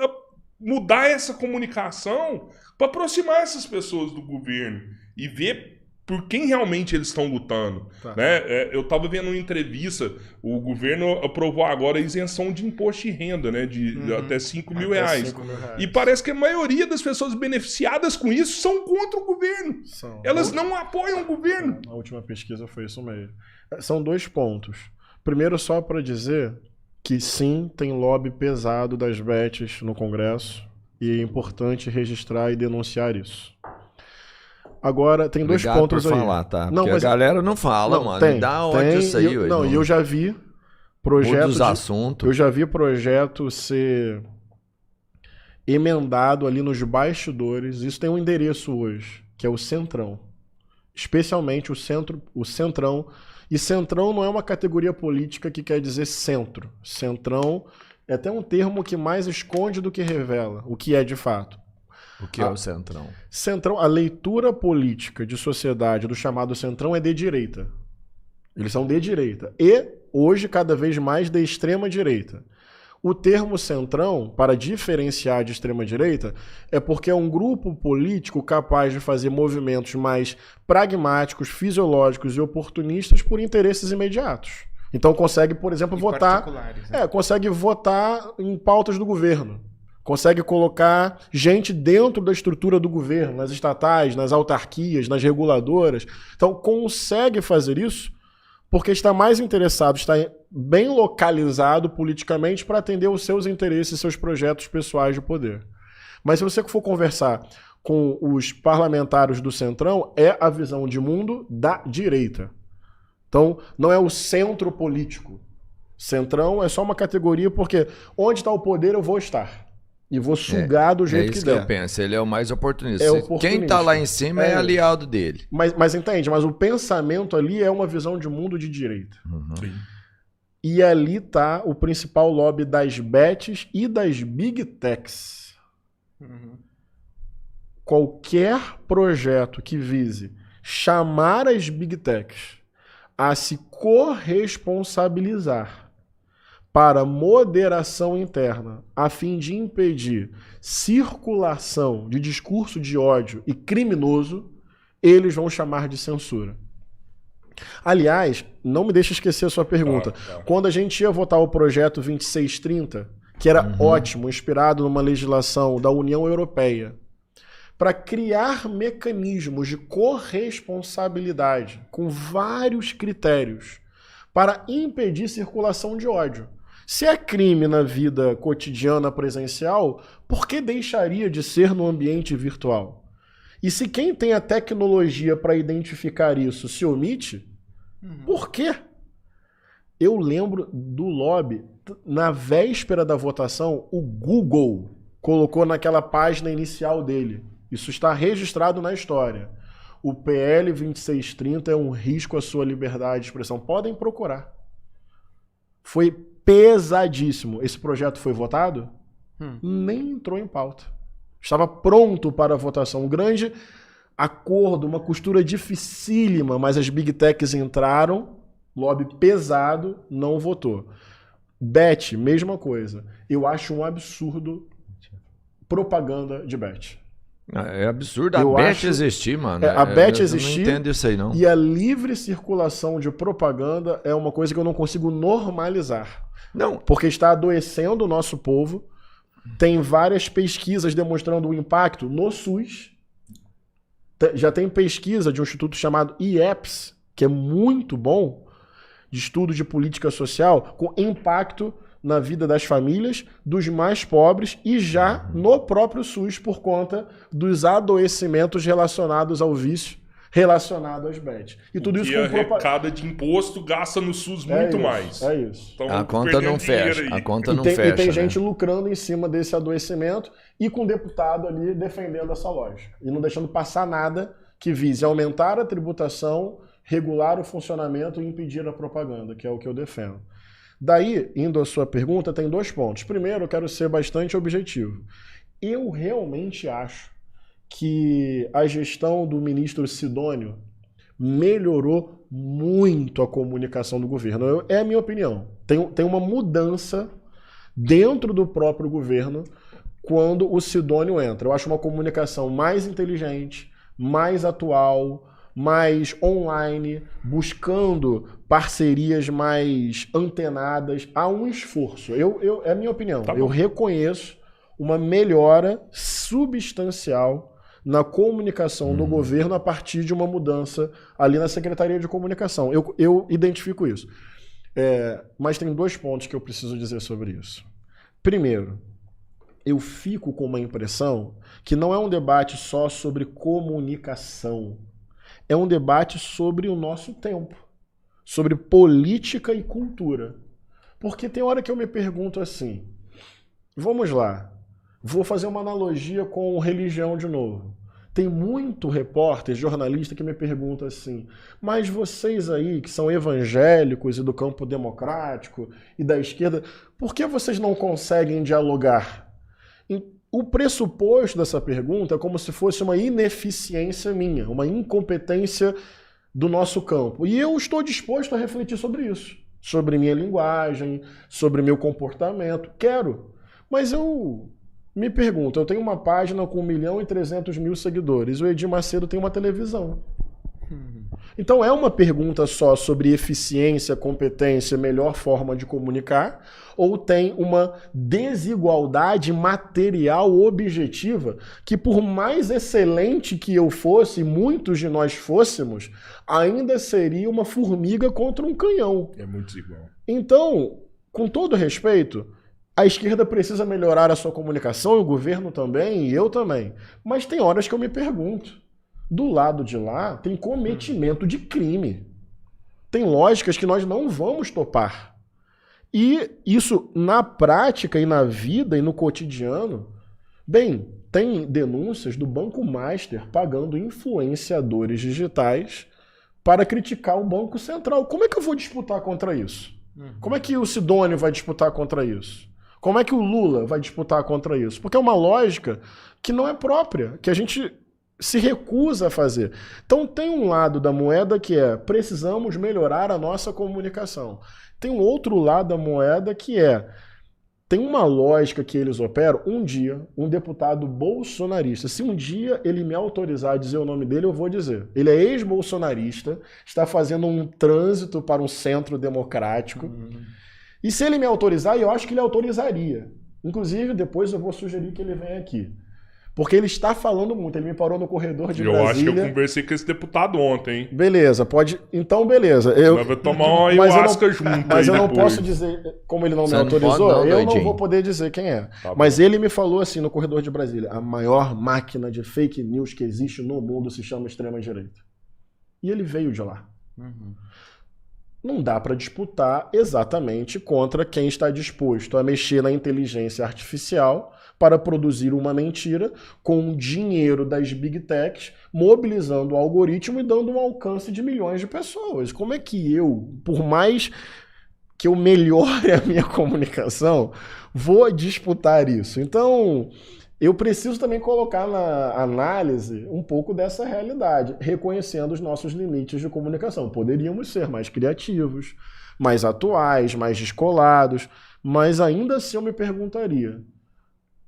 mudar essa comunicação para aproximar essas pessoas do governo e ver por quem realmente eles estão lutando. Tá. Né? Eu estava vendo uma entrevista, o governo aprovou agora a isenção de imposto de renda, né, de até R$5 mil. E parece que a maioria das pessoas beneficiadas com isso são contra o governo. Elas não apoiam o governo. A última pesquisa foi isso mesmo. São 2 pontos. Primeiro, só para dizer que sim, tem lobby pesado das bets no Congresso e é importante registrar e denunciar isso. Agora, tem Obrigado 2 pontos por aí. falar, tá? Não, porque mas a galera não fala, mano. Dá onde isso aí. E eu já vi projetos. Assuntos. Eu já vi projeto ser emendado ali nos bastidores. Isso tem um endereço hoje, que é o Centrão. Especialmente o Centrão. E Centrão não é uma categoria política que quer dizer centro. Centrão é até um termo que mais esconde do que revela, o que é de fato. O que é o Centrão? Centrão, a leitura política de sociedade do chamado Centrão é de direita. Eles são de direita. E, hoje, cada vez mais de extrema direita. O termo Centrão, para diferenciar de extrema-direita, é porque é um grupo político capaz de fazer movimentos mais pragmáticos, fisiológicos e oportunistas por interesses imediatos. Então consegue, por exemplo, votar... consegue votar em pautas do governo. Consegue colocar gente dentro da estrutura do governo, nas estatais, nas autarquias, nas reguladoras. Então consegue fazer isso porque está mais interessado, está bem localizado politicamente para atender os seus interesses, seus projetos pessoais de poder. Mas se você for conversar com os parlamentares do Centrão, é a visão de mundo da direita. Então, não é o centro político. Centrão é só uma categoria porque onde está o poder eu vou estar. E vou sugar do jeito que der. É isso que eu penso, ele é o mais oportunista. Quem tá lá em cima é aliado dele. Mas entende, mas o pensamento ali é uma visão de mundo de direita. E ali tá o principal lobby das bets e das big techs. Qualquer projeto que vise chamar as big techs a se corresponsabilizar para moderação interna, a fim de impedir circulação de discurso de ódio e criminoso, eles vão chamar de censura. Aliás, não me deixe esquecer a sua pergunta. Quando a gente ia votar o projeto 2630, que era ótimo, inspirado numa legislação da União Europeia, para criar mecanismos de corresponsabilidade com vários critérios para impedir circulação de ódio. Se é crime na vida cotidiana presencial, por que deixaria de ser no ambiente virtual? E se quem tem a tecnologia para identificar isso se omite, por quê? Eu lembro do lobby, na véspera da votação, o Google colocou naquela página inicial dele. Isso está registrado na história. O PL 2630 é um risco à sua liberdade de expressão. Podem procurar. Foi pesadíssimo. Esse projeto foi votado? Nem entrou em pauta. Estava pronto para a votação. Um grande acordo, uma costura dificílima, mas as Big Techs entraram, lobby pesado, não votou. Bet, mesma coisa. Eu acho um absurdo propaganda de Bet. É absurdo a Bet existir, mano. A Bet existir. Eu não entendo isso aí, não. E a livre circulação de propaganda é uma coisa que eu não consigo normalizar. Não. Porque está adoecendo o nosso povo. Tem várias pesquisas demonstrando o impacto no SUS. Já tem pesquisa de um instituto chamado IEPS, que é muito bom, de estudo de política social, com impacto na vida das famílias, dos mais pobres e já no próprio SUS por conta dos adoecimentos relacionados ao vício, relacionado às bets. E tudo isso com arrecada de imposto gasta no SUS muito mais. É isso. Então, a conta não fecha. A conta não fecha. E tem gente lucrando em cima desse adoecimento e com o deputado ali defendendo essa lógica. E não deixando passar nada que vise aumentar a tributação, regular o funcionamento e impedir a propaganda, que é o que eu defendo. Daí, indo à sua pergunta, tem 2 pontos. Primeiro, eu quero ser bastante objetivo. Eu realmente acho que a gestão do ministro Sidônio melhorou muito a comunicação do governo. É a minha opinião. Tem uma mudança dentro do próprio governo quando o Sidônio entra. Eu acho uma comunicação mais inteligente, mais atual, mais online, buscando parcerias mais antenadas. Há um esforço. É a minha opinião. Eu reconheço uma melhora substancial na comunicação do governo a partir de uma mudança ali na Secretaria de Comunicação. Eu identifico isso. Mas tem 2 pontos que eu preciso dizer sobre isso. Primeiro, eu fico com uma impressão que não é um debate só sobre comunicação. É um debate sobre o nosso tempo, sobre política e cultura. Porque tem hora que eu me pergunto assim, vamos lá, vou fazer uma analogia com religião de novo. Tem muito repórter, jornalista que me pergunta assim, mas vocês aí que são evangélicos e do campo democrático e da esquerda, por que vocês não conseguem dialogar? O pressuposto dessa pergunta é como se fosse uma ineficiência minha, uma incompetência do nosso campo. E eu estou disposto a refletir sobre isso, sobre minha linguagem, sobre meu comportamento. Quero. Mas eu me pergunto, eu tenho uma página com 1.300.000 seguidores, o Edir Macedo tem uma televisão. Então é uma pergunta só sobre eficiência, competência, melhor forma de comunicar, ou tem uma desigualdade material objetiva que por mais excelente que eu fosse, muitos de nós fôssemos, ainda seria uma formiga contra um canhão. É muito desigual. Então, com todo respeito, a esquerda precisa melhorar a sua comunicação, e o governo também, e eu também. Mas tem horas que eu me pergunto, do lado de lá tem cometimento de crime. Tem lógicas que nós não vamos topar. E isso, na prática e na vida e no cotidiano, bem, tem denúncias do Banco Master pagando influenciadores digitais para criticar o Banco Central. Como é que eu vou disputar contra isso? Como é que o Sidônio vai disputar contra isso? Como é que o Lula vai disputar contra isso? Porque é uma lógica que não é própria, que a gente se recusa a fazer. Então tem um lado da moeda que é precisamos melhorar a nossa comunicação. Tem um outro lado da moeda que tem uma lógica que eles operam. Um dia, um deputado bolsonarista, se um dia ele me autorizar a dizer o nome dele, eu vou dizer. Ele é ex-bolsonarista, está fazendo um trânsito para um centro democrático. E se ele me autorizar, eu acho que ele autorizaria. Inclusive, depois eu vou sugerir que ele venha aqui. Porque ele está falando muito. Ele me parou no corredor de Eu Brasília. acho que eu conversei com esse deputado ontem, hein? Beleza, pode. Então, beleza. Nós vamos tomar uma ayahuasca junto. Mas eu não depois. posso dizer, como ele não Você me não autorizou, pode, não, eu não doidinho. vou poder dizer quem é. Tá Mas bom. ele me falou assim no corredor de Brasília: a maior máquina de fake news que existe no mundo se chama extrema-direita. E ele veio de lá. Não dá para disputar exatamente contra quem está disposto a mexer na inteligência artificial para produzir uma mentira com o dinheiro das big techs, mobilizando o algoritmo e dando um alcance de milhões de pessoas. Como é que eu, por mais que eu melhore a minha comunicação, vou disputar isso? Então, eu preciso também colocar na análise um pouco dessa realidade, reconhecendo os nossos limites de comunicação. Poderíamos ser mais criativos, mais atuais, mais descolados, mas ainda assim eu me perguntaria.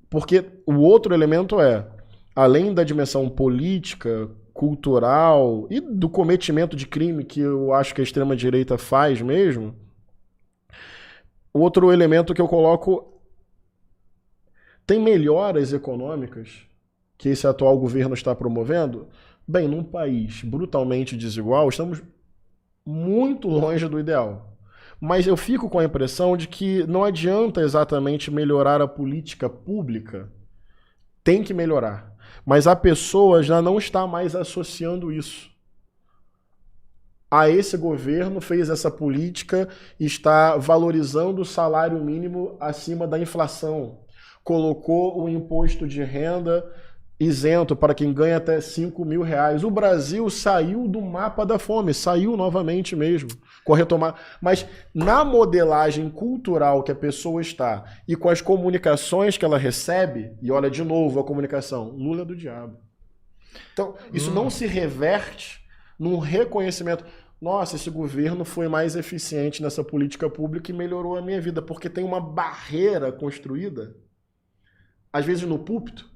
Porque o outro elemento é, além da dimensão política, cultural e do cometimento de crime que eu acho que a extrema-direita faz mesmo, o outro elemento que eu coloco, tem melhoras econômicas que esse atual governo está promovendo? Bem, num país brutalmente desigual, estamos muito longe do ideal. Mas eu fico com a impressão de que não adianta exatamente melhorar a política pública. Tem que melhorar. Mas a pessoa já não está mais associando isso. Esse governo fez essa política e está valorizando o salário mínimo acima da inflação. Colocou o imposto de renda isento para quem ganha até R$5.000. O Brasil saiu do mapa da fome, saiu novamente mesmo, com a retomada. Mas na modelagem cultural que a pessoa está e com as comunicações que ela recebe, e olha de novo a comunicação, Lula é do diabo. Então, isso não se reverte num reconhecimento. Nossa, esse governo foi mais eficiente nessa política pública e melhorou a minha vida, porque tem uma barreira construída, às vezes no púlpito,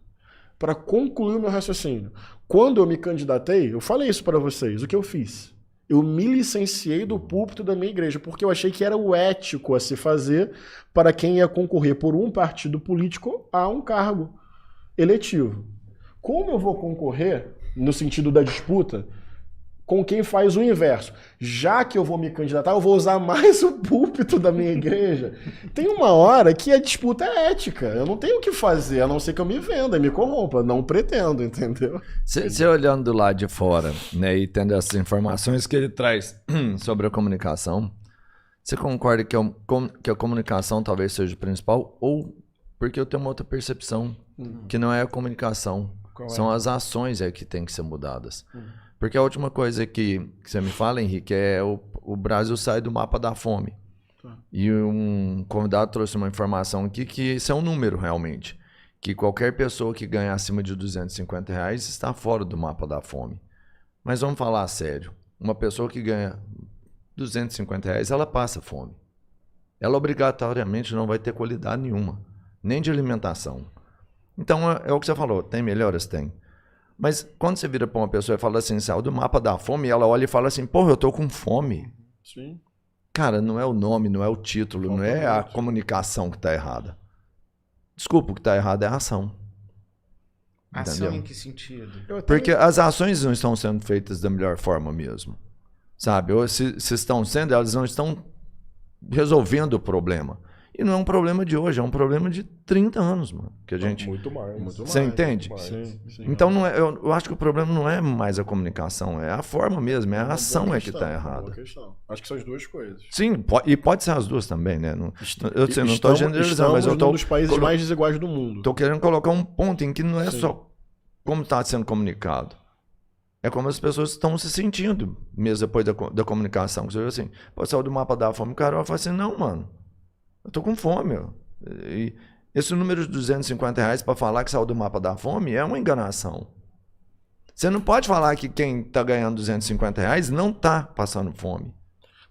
para concluir o meu raciocínio. Quando eu me candidatei, eu falei isso para vocês, o que eu fiz? Eu me licenciei do púlpito da minha igreja, porque eu achei que era o ético a se fazer para quem ia concorrer por um partido político a um cargo eletivo. Como eu vou concorrer, no sentido da disputa, com quem faz o inverso? Já que eu vou me candidatar, eu vou usar mais o púlpito da minha igreja. Tem uma hora que a disputa é ética. Eu não tenho o que fazer, a não ser que eu me venda e me corrompa. Não pretendo, entendeu? Você olhando do lado de fora, né, e tendo essas informações que ele traz sobre a comunicação, você concorda que a comunicação talvez seja o principal? Ou porque eu tenho uma outra percepção, que não é a comunicação, são as ações que tem que ser mudadas. Porque a última coisa que você me fala, Henrique, é o Brasil sai do mapa da fome. E um convidado trouxe uma informação aqui que isso é um número realmente. Que qualquer pessoa que ganha acima de R$250 está fora do mapa da fome. Mas vamos falar a sério. Uma pessoa que ganha R$250, ela passa fome. Ela obrigatoriamente não vai ter qualidade nenhuma, nem de alimentação. Então é o que você falou, tem melhoras? Tem. Mas quando você vira para uma pessoa e fala assim, saiu do mapa da fome, ela olha e fala assim, porra, eu tô com fome. Sim. Cara, não é o nome, não é o título, não é a comunicação que tá errada. Desculpa, o que tá errado é a ação. Ação Entendeu? em que sentido? Porque as ações não estão sendo feitas da melhor forma mesmo. Sabe? Ou se estão sendo, elas não estão resolvendo o problema. E não é um problema de hoje, é um problema de 30 anos, mano. Que a gente... Muito mais. Você entende? Sim. Então não é, eu acho que o problema não é mais a comunicação, é a forma mesmo, é a ação que está errada. Acho que são as duas coisas. Sim, e pode ser as duas também, né? Não estou generalizando, mas eu estou um dos países mais desiguais do mundo. Estou querendo colocar um ponto em que não é só como está sendo comunicado. É como as pessoas estão se sentindo mesmo depois da comunicação. Você vê assim, pô, saiu do mapa da fome, o cara vai falar assim, não, mano, eu tô com fome. E esse número de R$250 para falar que saiu do mapa da fome é uma enganação. Você não pode falar que quem está ganhando R$250 não está passando fome.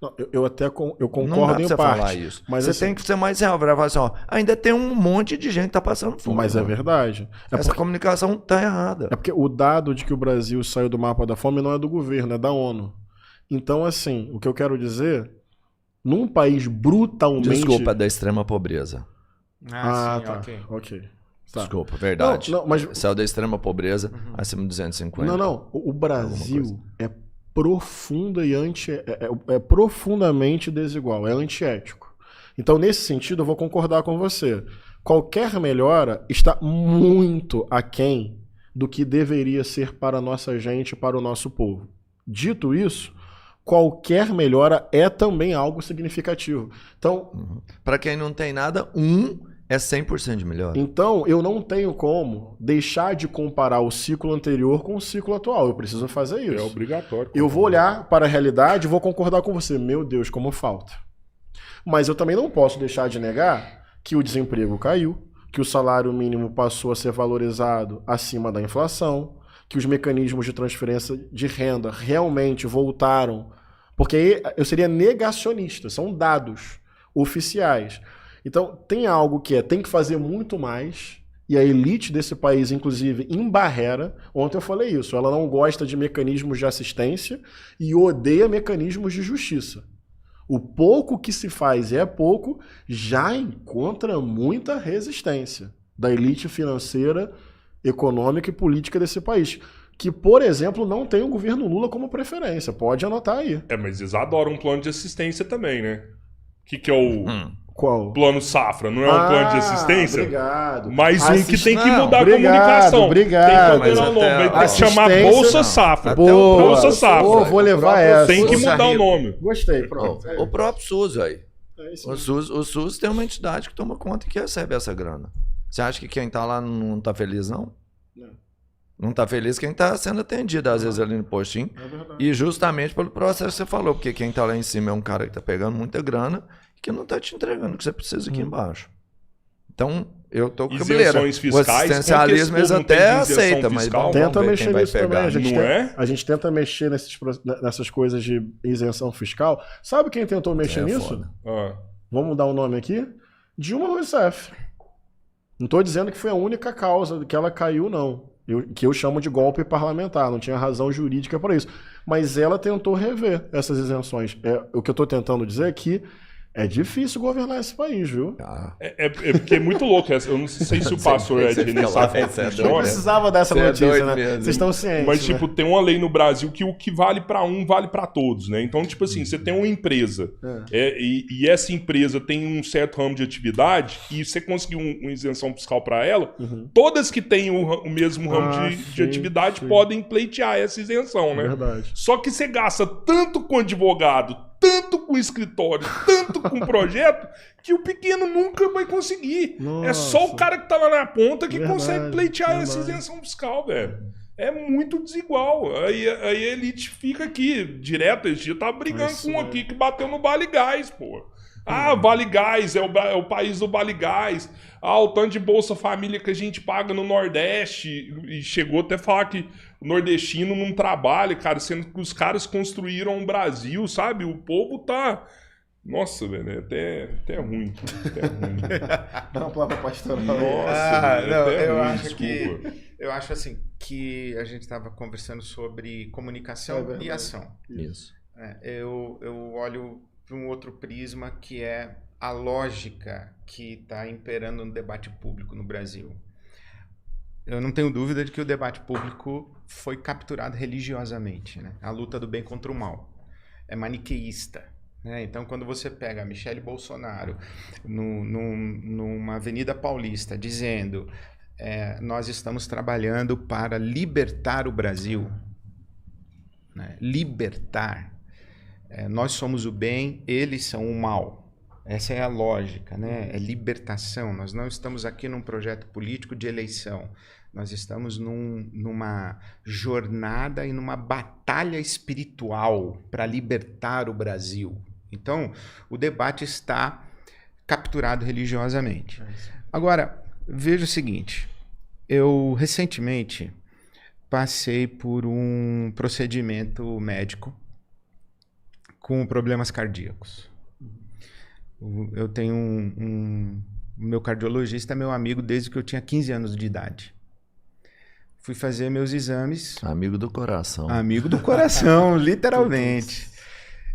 Não, eu concordo não dá pra em você parte. Falar isso. Mas você assim, tem que ser mais real. Vai falar assim, ó, ainda tem um monte de gente que está passando fome. Mas mano. é verdade. Essa comunicação está errada. É porque o dado de que o Brasil saiu do mapa da fome não é do governo, é da ONU. Então, assim, o que eu quero dizer, num país brutalmente... Desculpa, é da extrema pobreza. Ah, sim, tá. ok. Ok. Tá. Desculpa, verdade. Não, mas... Saiu da extrema pobreza acima de 250. Não. O Brasil é profunda e é profundamente desigual, é antiético. Então, nesse sentido, eu vou concordar com você. Qualquer melhora está muito aquém do que deveria ser para a nossa gente, para o nosso povo. Dito isso, qualquer melhora é também algo significativo. Então, para quem não tem nada, é 100% de melhora. Então, eu não tenho como deixar de comparar o ciclo anterior com o ciclo atual. Eu preciso fazer isso. É obrigatório. Eu vou olhar para a realidade e vou concordar com você. Meu Deus, como falta. Mas eu também não posso deixar de negar que o desemprego caiu, que o salário mínimo passou a ser valorizado acima da inflação, que os mecanismos de transferência de renda realmente voltaram. Porque aí eu seria negacionista. São dados oficiais. Então, tem algo que tem que fazer muito mais, e a elite desse país, inclusive, embarrera. Ontem eu falei isso, ela não gosta de mecanismos de assistência e odeia mecanismos de justiça. O pouco que se faz, e é pouco, já encontra muita resistência da elite financeira, econômica e política desse país. Que, por exemplo, não tem o governo Lula como preferência. Pode anotar aí. Mas eles adoram um plano de assistência também, né? O que é o... Qual? Plano Safra, não é um plano de assistência? Obrigado. Mais um que tem que mudar obrigado, a comunicação. Obrigado. Tem que mudar o nome. Vai ter que assistência, chamar Bolsa Safra. Boa. Bolsa Safra. Pô, vou levar essa. Tem que mudar o nome. Gostei, pronto. O próprio SUS, aí. isso O SUS tem uma entidade que toma conta e que recebe essa grana. Você acha que quem tá lá não tá feliz, não? Não tá feliz quem tá sendo atendido, às vezes, ali no postinho. É verdade. E justamente pelo processo que você falou, porque quem tá lá em cima é um cara que tá pegando muita grana e que não tá te entregando o que você precisa aqui embaixo. Então, eu tô com cabeleira. Isenções fiscais, o assistencialismo eles até aceitam, mas vamos Tenta ver mexer quem vai nisso também. pegar. A gente tenta mexer nessas coisas de isenção fiscal. Sabe quem tentou mexer nisso? Vamos dar um nome aqui? Dilma Rousseff. Não tô dizendo que foi a única causa que ela caiu, não. Que eu chamo de golpe parlamentar, não tinha razão jurídica para isso. Mas ela tentou rever essas isenções. O que eu estou tentando dizer é que é difícil governar esse país, viu? É porque é muito louco. Eu não sei se o pastor Ednei sabe como funciona. Não precisava dessa notícia, né? Vocês estão cientes. Mas, tipo, né? tem uma lei no Brasil que o que vale para um vale para todos, né? Então, tipo assim, você tem uma empresa e essa empresa tem um certo ramo de atividade e você conseguiu uma isenção fiscal para ela, todas que têm o mesmo ramo de atividade podem pleitear essa isenção, né? Verdade. Só que você gasta tanto com advogado, tanto com escritório, tanto com projeto, que o pequeno nunca vai conseguir. Nossa. É só o cara que tá lá na ponta que Verdade, consegue pleitear essa verdade. isenção fiscal, velho. É muito desigual. Aí a elite fica aqui, direto. Esse dia tava brigando com um aqui que bateu no Vale Gás, pô. Vale Gás, é o país do Vale Gás. O tanto de Bolsa Família que a gente paga no Nordeste. E chegou até a falar que o nordestino não trabalha, cara, sendo que os caras construíram o Brasil, sabe? O povo tá... Nossa, velho, é até ruim. Dá uma palavra pastoral. Nossa, velho, não, até eu ruim, acho desculpa. Eu acho assim que a gente estava conversando sobre comunicação e ação. Isso. Eu olho para um outro prisma que é a lógica que está imperando no debate público no Brasil. Eu não tenho dúvida de que o debate público foi capturado religiosamente, né? A luta do bem contra o mal. É maniqueísta. Né? Então, quando você pega a Michele Bolsonaro numa Avenida Paulista dizendo nós estamos trabalhando para libertar o Brasil, né? Libertar. Nós somos o bem, eles são o mal. Essa é a lógica, né? É libertação. Nós não estamos aqui num projeto político de eleição. Nós estamos numa jornada e numa batalha espiritual para libertar o Brasil. Então, o debate está capturado religiosamente. Agora, veja o seguinte. Eu, recentemente, passei por um procedimento médico com problemas cardíacos. Eu tenho meu cardiologista é meu amigo desde que eu tinha 15 anos de idade. Fui fazer meus exames. Amigo do coração. Amigo do coração, literalmente.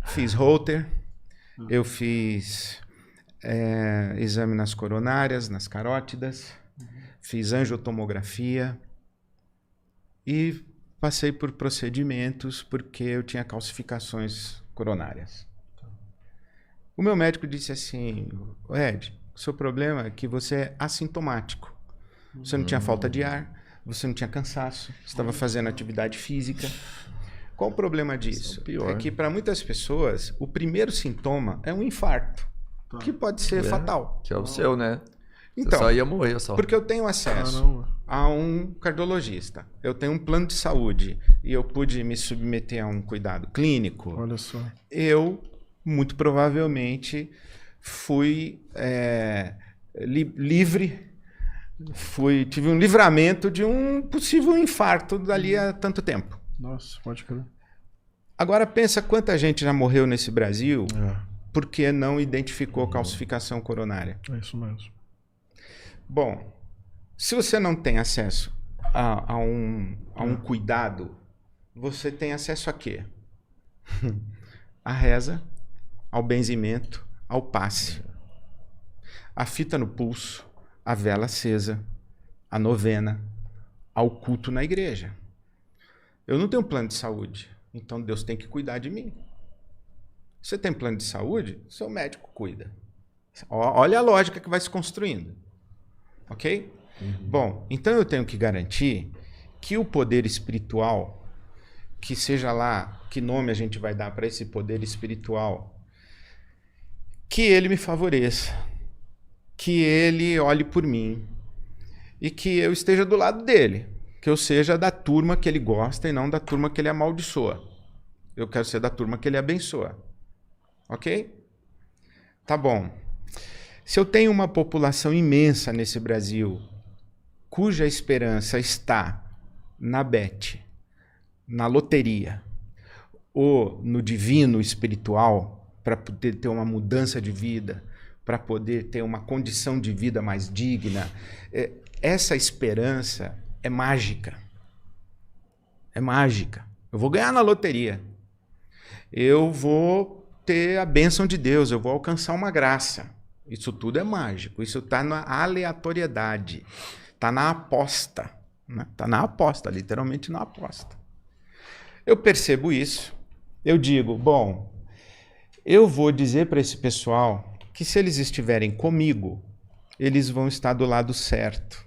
Fiz Holter, eu fiz exame nas coronárias, nas carótidas, fiz angiotomografia e passei por procedimentos porque eu tinha calcificações coronárias. O meu médico disse assim, Ed, o seu problema é que você é assintomático. Você não tinha falta de ar, você não tinha cansaço, você estava fazendo atividade física. Qual o problema disso? É que para muitas pessoas, o primeiro sintoma é um infarto, que pode ser fatal. Que é o seu, né? Então, você só ia morrer só. Porque eu tenho acesso a um cardiologista, eu tenho um plano de saúde e eu pude me submeter a um cuidado clínico. Olha só. Eu, muito provavelmente, fui livre, tive um livramento de um possível infarto dali a tanto tempo. Nossa, pode crer. Agora pensa quanta gente já morreu nesse Brasil porque não identificou calcificação coronária. É isso mesmo. Bom, se você não tem acesso a um cuidado, você tem acesso a quê? A reza, ao benzimento, ao passe, a fita no pulso, a vela acesa, a novena, ao culto na igreja. Eu não tenho plano de saúde, então Deus tem que cuidar de mim. Você tem plano de saúde? Seu médico cuida. Olha a lógica que vai se construindo. Ok? Bom, então eu tenho que garantir que o poder espiritual, que seja lá, que nome a gente vai dar para esse poder espiritual, que ele me favoreça, que ele olhe por mim e que eu esteja do lado dele. Que eu seja da turma que ele gosta e não da turma que ele amaldiçoa. Eu quero ser da turma que ele abençoa. Ok? Tá bom. Se eu tenho uma população imensa nesse Brasil, cuja esperança está na Bet, na loteria, ou no divino espiritual, para poder ter uma mudança de vida, para poder ter uma condição de vida mais digna, essa esperança é mágica. É mágica. Eu vou ganhar na loteria. Eu vou ter a bênção de Deus. Eu vou alcançar uma graça. Isso tudo é mágico. Isso está na aleatoriedade. Está na aposta. Está na aposta, literalmente na aposta. Eu percebo isso. Eu digo, bom, eu vou dizer para esse pessoal que se eles estiverem comigo, eles vão estar do lado certo,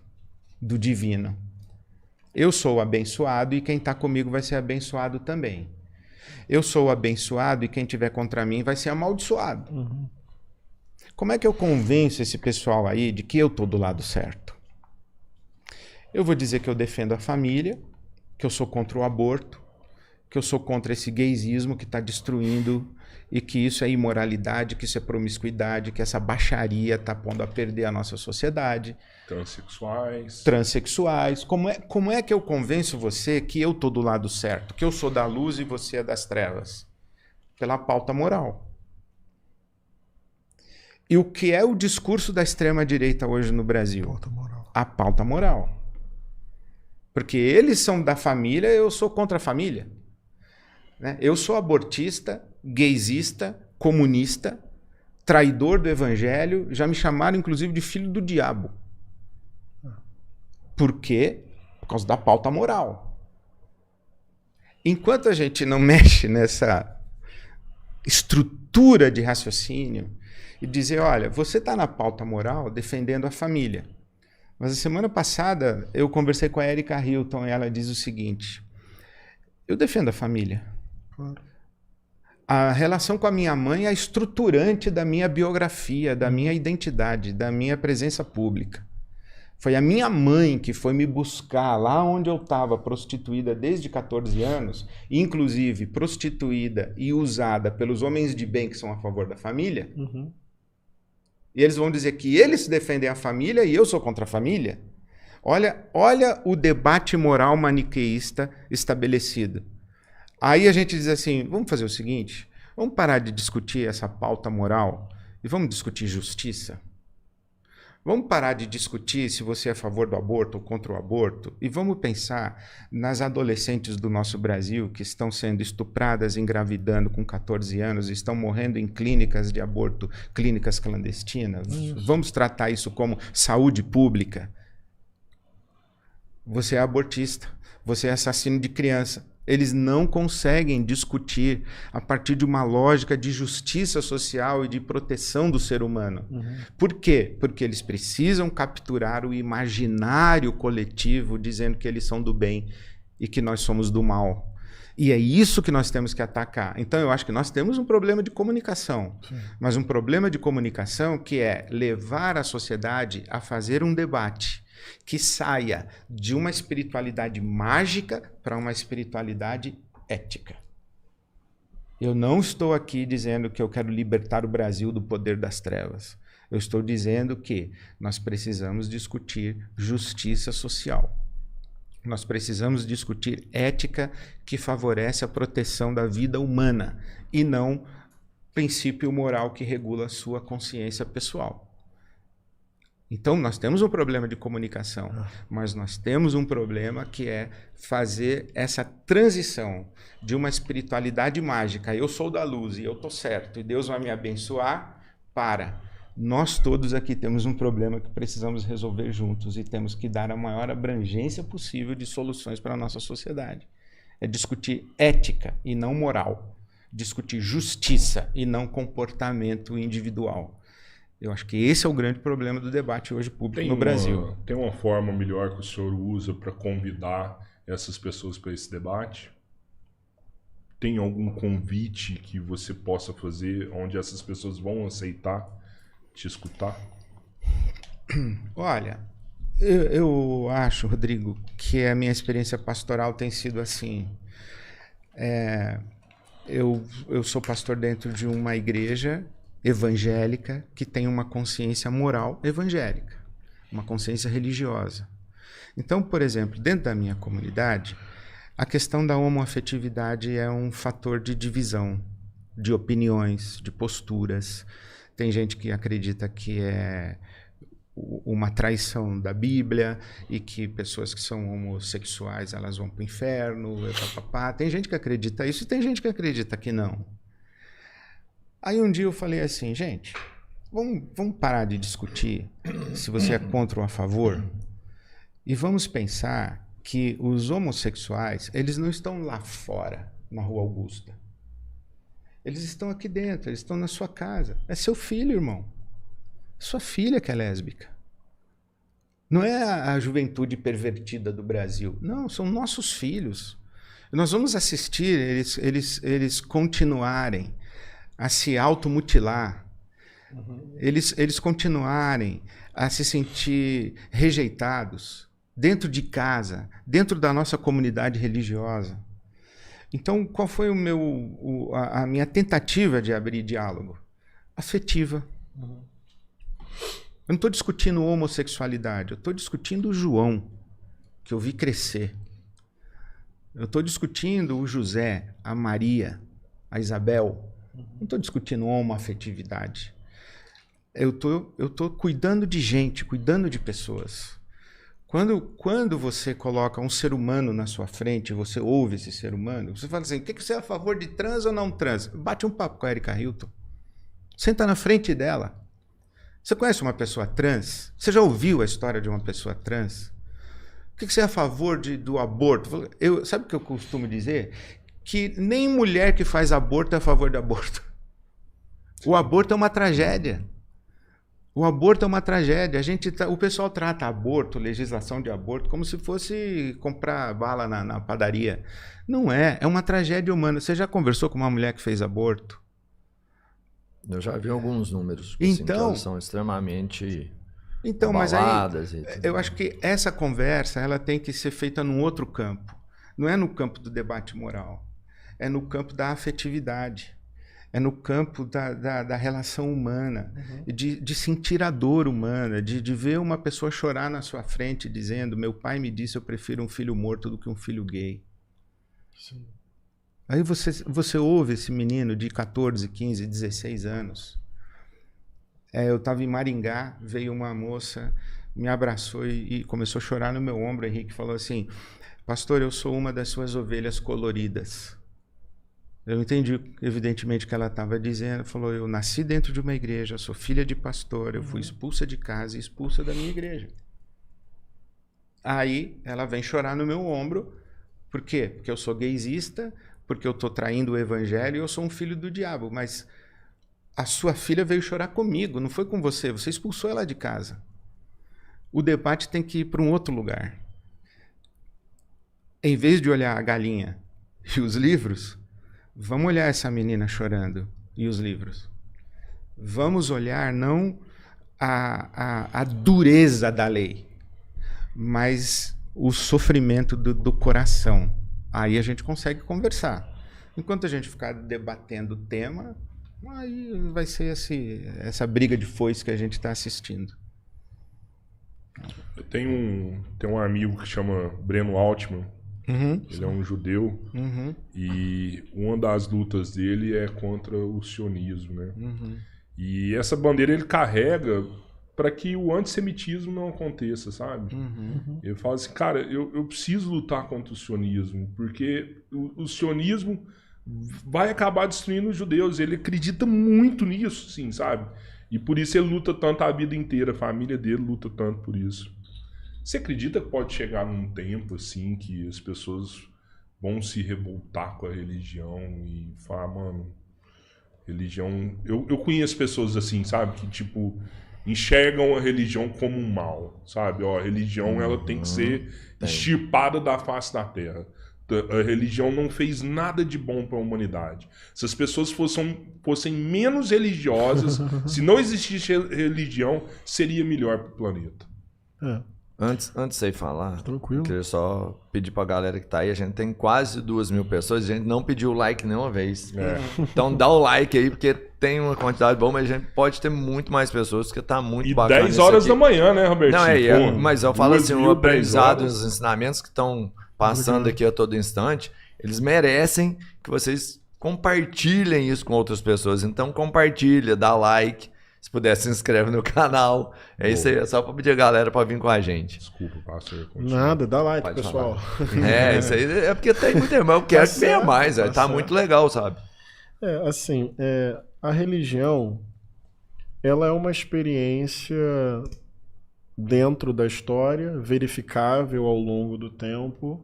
do divino. Eu sou abençoado e quem está comigo vai ser abençoado também. Eu sou abençoado e quem estiver contra mim vai ser amaldiçoado. Como é que eu convenço esse pessoal aí de que eu estou do lado certo? Eu vou dizer que eu defendo a família, que eu sou contra o aborto, que eu sou contra esse gaysismo que está destruindo e que isso é imoralidade, que isso é promiscuidade, que essa baixaria está pondo a perder a nossa sociedade. Transsexuais. Como é que eu convenço você que eu estou do lado certo, que eu sou da luz e você é das trevas? Pela pauta moral. E o que é o discurso da extrema-direita hoje no Brasil? Pauta moral. A pauta moral. Porque eles são da família, eu sou contra a família. Né? Eu sou abortista, gaysista, comunista, traidor do evangelho, já me chamaram inclusive de filho do diabo. Por quê? Por causa da pauta moral. Enquanto a gente não mexe nessa estrutura de raciocínio e dizer, olha, você está na pauta moral defendendo a família. Mas a semana passada eu conversei com a Erika Hilton e ela diz o seguinte, eu defendo a família. Claro. A relação com a minha mãe é estruturante da minha biografia, da minha identidade, da minha presença pública. Foi a minha mãe que foi me buscar lá onde eu estava, prostituída desde 14 anos, inclusive prostituída e usada pelos homens de bem que são a favor da família. E eles vão dizer que eles defendem a família e eu sou contra a família. Olha o debate moral maniqueísta estabelecido. Aí a gente diz assim, vamos fazer o seguinte, vamos parar de discutir essa pauta moral e vamos discutir justiça. Vamos parar de discutir se você é a favor do aborto ou contra o aborto e vamos pensar nas adolescentes do nosso Brasil que estão sendo estupradas, engravidando com 14 anos, estão morrendo em clínicas de aborto, clínicas clandestinas. Vamos tratar isso como saúde pública. você é abortista, você é assassino de criança. Eles não conseguem discutir a partir de uma lógica de justiça social e de proteção do ser humano. Por quê? Porque eles precisam capturar o imaginário coletivo dizendo que eles são do bem e que nós somos do mal. E é isso que nós temos que atacar. Então eu acho que nós temos um problema de comunicação, mas um problema de comunicação que é levar a sociedade a fazer um debate que saia de uma espiritualidade mágica para uma espiritualidade ética. Eu não estou aqui dizendo que eu quero libertar o Brasil do poder das trevas. Eu estou dizendo que nós precisamos discutir justiça social. Nós precisamos discutir ética que favorece a proteção da vida humana e não princípio moral que regula a sua consciência pessoal. Então, nós temos um problema de comunicação, mas nós temos um problema que é fazer essa transição de uma espiritualidade mágica, eu sou da luz e eu estou certo, e Deus vai me abençoar, para nós todos aqui temos um problema que precisamos resolver juntos e temos que dar a maior abrangência possível de soluções para a nossa sociedade. É discutir ética e não moral, discutir justiça e não comportamento individual. Eu acho que esse é o grande problema do debate hoje público no Brasil. Tem uma forma melhor que o senhor usa para convidar essas pessoas para esse debate? Tem algum convite que você possa fazer onde essas pessoas vão aceitar te escutar? Olha, eu acho, Rodrigo, que a minha experiência pastoral tem sido assim. Eu sou pastor dentro de uma igreja evangélica que tem uma consciência moral evangélica, uma consciência religiosa. Então, por exemplo, dentro da minha comunidade, a questão da homoafetividade é um fator de divisão, de opiniões, de posturas. Tem gente que acredita que é uma traição da Bíblia e que pessoas que são homossexuais elas vão para o inferno. Tem gente que acredita isso e tem gente que acredita que não. Aí um dia eu falei assim, gente, vamos parar de discutir se você é contra ou a favor e vamos pensar que os homossexuais, eles não estão lá fora, na Rua Augusta. Eles estão aqui dentro, eles estão na sua casa. É seu filho, irmão. Sua filha que é lésbica. Não é a juventude pervertida do Brasil. Não, são nossos filhos. Nós vamos assistir eles continuarem a se automutilar, eles continuarem a se sentir rejeitados dentro de casa, dentro da nossa comunidade religiosa. Então, qual foi a minha tentativa de abrir diálogo? Afetiva. Eu não estou discutindo homossexualidade, eu estou discutindo o João, que eu vi crescer. Eu estou discutindo o José, a Maria, a Isabel. Não estou discutindo homoafetividade. Eu tô cuidando de gente, cuidando de pessoas. Quando você coloca um ser humano na sua frente, você ouve esse ser humano, você fala assim, o que você é a favor de trans ou não trans? Bate um papo com a Erika Hilton. Senta na frente dela. Você conhece uma pessoa trans? Você já ouviu a história de uma pessoa trans? O que você é a favor do aborto? Sabe o que eu costumo dizer? Que nem mulher que faz aborto é a favor do aborto. O aborto é uma tragédia. O aborto é uma tragédia. O pessoal trata aborto, legislação de aborto, como se fosse comprar bala na padaria. Não é. É uma tragédia humana. Você já conversou com uma mulher que fez aborto? Eu já vi alguns números. Então, assim, que elas são extremamente mas aí eu mais. acho que essa conversa ela tem que ser feita num outro campo. Não é no campo do debate moral. É no campo da afetividade, é no campo da relação humana, de sentir a dor humana, de ver uma pessoa chorar na sua frente dizendo, meu pai me disse eu prefiro um filho morto do que um filho gay. Sim. Aí você ouve esse menino de 14, 15, 16 anos. Eu estava em Maringá, veio uma moça, me abraçou e começou a chorar no meu ombro. Henrique falou assim, pastor, eu sou uma das suas ovelhas coloridas. Eu entendi, evidentemente, o que ela estava dizendo. Falou, eu nasci dentro de uma igreja, sou filha de pastor, eu fui expulsa de casa e expulsa da minha igreja. Aí ela vem chorar no meu ombro. Por quê? Porque eu sou gaysista, porque eu tô traindo o evangelho e eu sou um filho do diabo. Mas a sua filha veio chorar comigo, não foi com você. Você expulsou ela de casa. O debate tem que ir para um outro lugar. Em vez de olhar a galinha e os livros, vamos olhar essa menina chorando e os livros. Vamos olhar não a dureza da lei, mas o sofrimento do coração. Aí a gente consegue conversar. Enquanto a gente ficar debatendo o tema, aí vai ser essa briga de foice que a gente está assistindo. Eu tenho um amigo que chama Breno Altman. Ele é um judeu e uma das lutas dele é contra o sionismo, né? E essa bandeira ele carrega para que o antissemitismo não aconteça, sabe? Ele fala assim, cara, eu preciso lutar contra o sionismo, porque o sionismo vai acabar destruindo os judeus. Ele acredita muito nisso, sim, sabe? E por isso ele luta tanto a vida inteira, a família dele luta tanto por isso. Você acredita que pode chegar num tempo assim que as pessoas vão se revoltar com a religião e falar, mano, religião... Eu conheço pessoas assim, sabe? Que, tipo, enxergam a religião como um mal, sabe? Ó, a religião, ela tem que ser extirpada da face da terra. A religião não fez nada de bom para a humanidade. Se as pessoas fossem menos religiosas, se não existisse religião, seria melhor para o planeta. Antes de você falar, Tranquilo. eu queria só pedir pra galera que tá aí, a gente tem quase 2.000 pessoas, a gente não pediu o like nenhuma vez. Então dá o like aí, porque tem uma quantidade boa, mas a gente pode ter muito mais pessoas, porque tá muito E bacana 10 horas isso da aqui. manhã, né, Robertinho? Não, mas eu falo assim, o 2.000, aprendizado, 10 horas. os ensinamentos que estão passando aqui a todo instante, eles merecem que vocês compartilhem isso com outras pessoas. Então compartilha, dá like. Se puder, se inscreve no canal. É isso aí, é só pra pedir a galera pra vir com a gente. Desculpa, pastor. Continua. Nada, dá like, Pode pessoal. Isso aí é porque tem muito irmão. Eu quero que venha certo, mais, tá tá certo. muito legal, sabe? A religião, ela é uma experiência dentro da história, verificável ao longo do tempo.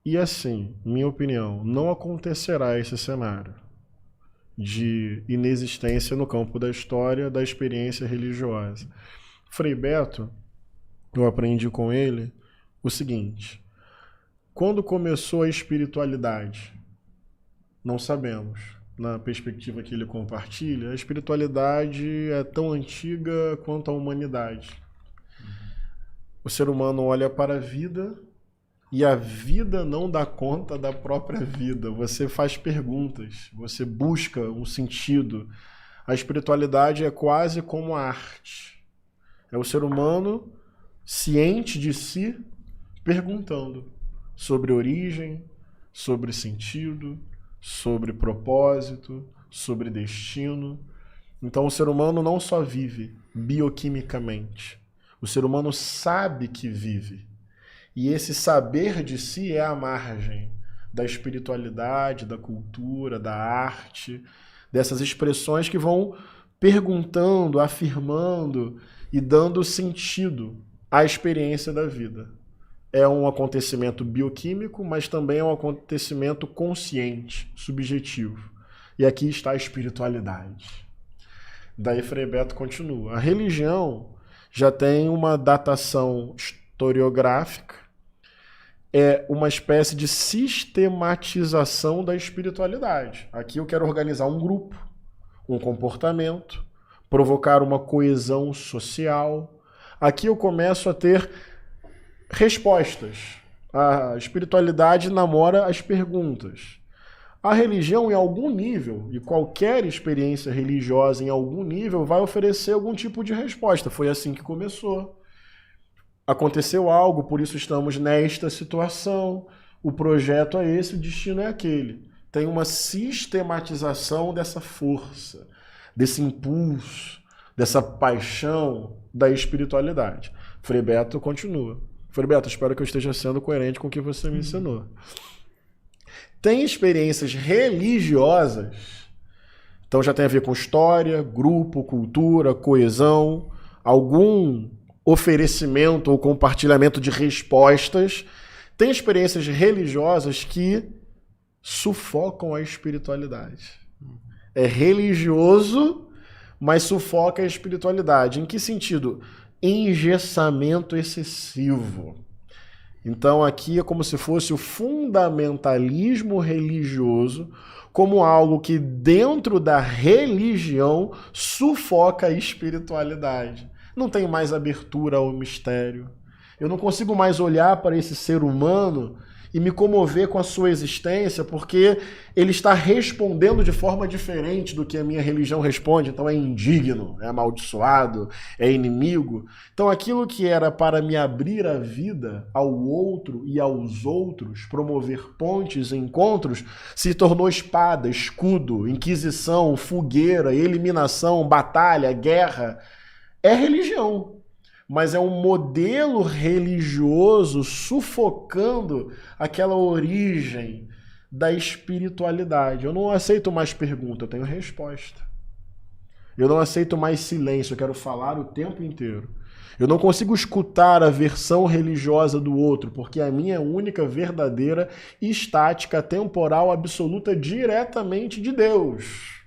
E assim, minha opinião, não acontecerá esse cenário de inexistência no campo da história da experiência religiosa. Frei Beto, eu aprendi com ele o seguinte: quando começou a espiritualidade? Não sabemos. Na perspectiva que ele compartilha, a espiritualidade é tão antiga quanto a humanidade. O ser humano olha para a vida e a vida não dá conta da própria vida. Você faz perguntas, você busca um sentido. A espiritualidade é quase como a arte. É o ser humano ciente de si, perguntando sobre origem, sobre sentido, sobre propósito, sobre destino. Então o ser humano não só vive bioquimicamente. O ser humano sabe que vive. E esse saber de si é a margem da espiritualidade, da cultura, da arte, dessas expressões que vão perguntando, afirmando e dando sentido à experiência da vida. É um acontecimento bioquímico, mas também é um acontecimento consciente, subjetivo. E aqui está a espiritualidade. Daí Frei Beto continua. A religião já tem uma datação historiográfica, é uma espécie de sistematização da espiritualidade. Aqui eu quero organizar um grupo, um comportamento, provocar uma coesão social. Aqui eu começo a ter respostas. A espiritualidade namora as perguntas. A religião, em algum nível, e qualquer experiência religiosa em algum nível, vai oferecer algum tipo de resposta. Foi assim que começou. Aconteceu algo, por isso estamos nesta situação. O projeto é esse, o destino é aquele. Tem uma sistematização dessa força, desse impulso, dessa paixão da espiritualidade. Frei Beto continua. Frei Beto, espero que eu esteja sendo coerente com o que você me ensinou. Tem experiências religiosas, então já tem a ver com história, grupo, cultura, coesão, algum oferecimento ou compartilhamento de respostas. Tem experiências religiosas que sufocam a espiritualidade. É religioso, mas sufoca a espiritualidade. Em que sentido? Engessamento excessivo. Então aqui é como se fosse o fundamentalismo religioso como algo que dentro da religião sufoca a espiritualidade. Não tem mais abertura ao mistério. Eu não consigo mais olhar para esse ser humano e me comover com a sua existência, porque ele está respondendo de forma diferente do que a minha religião responde. Então é indigno, é amaldiçoado, é inimigo. Então aquilo que era para me abrir a vida ao outro e aos outros, promover pontes e encontros, se tornou espada, escudo, inquisição, fogueira, eliminação, batalha, guerra. É religião. Mas é um modelo religioso sufocando aquela origem da espiritualidade. Eu não aceito mais pergunta, eu tenho resposta. Eu não aceito mais silêncio, eu quero falar o tempo inteiro. Eu não consigo escutar a versão religiosa do outro, porque a minha é única, verdadeira, estática, temporal, absoluta, diretamente de Deus.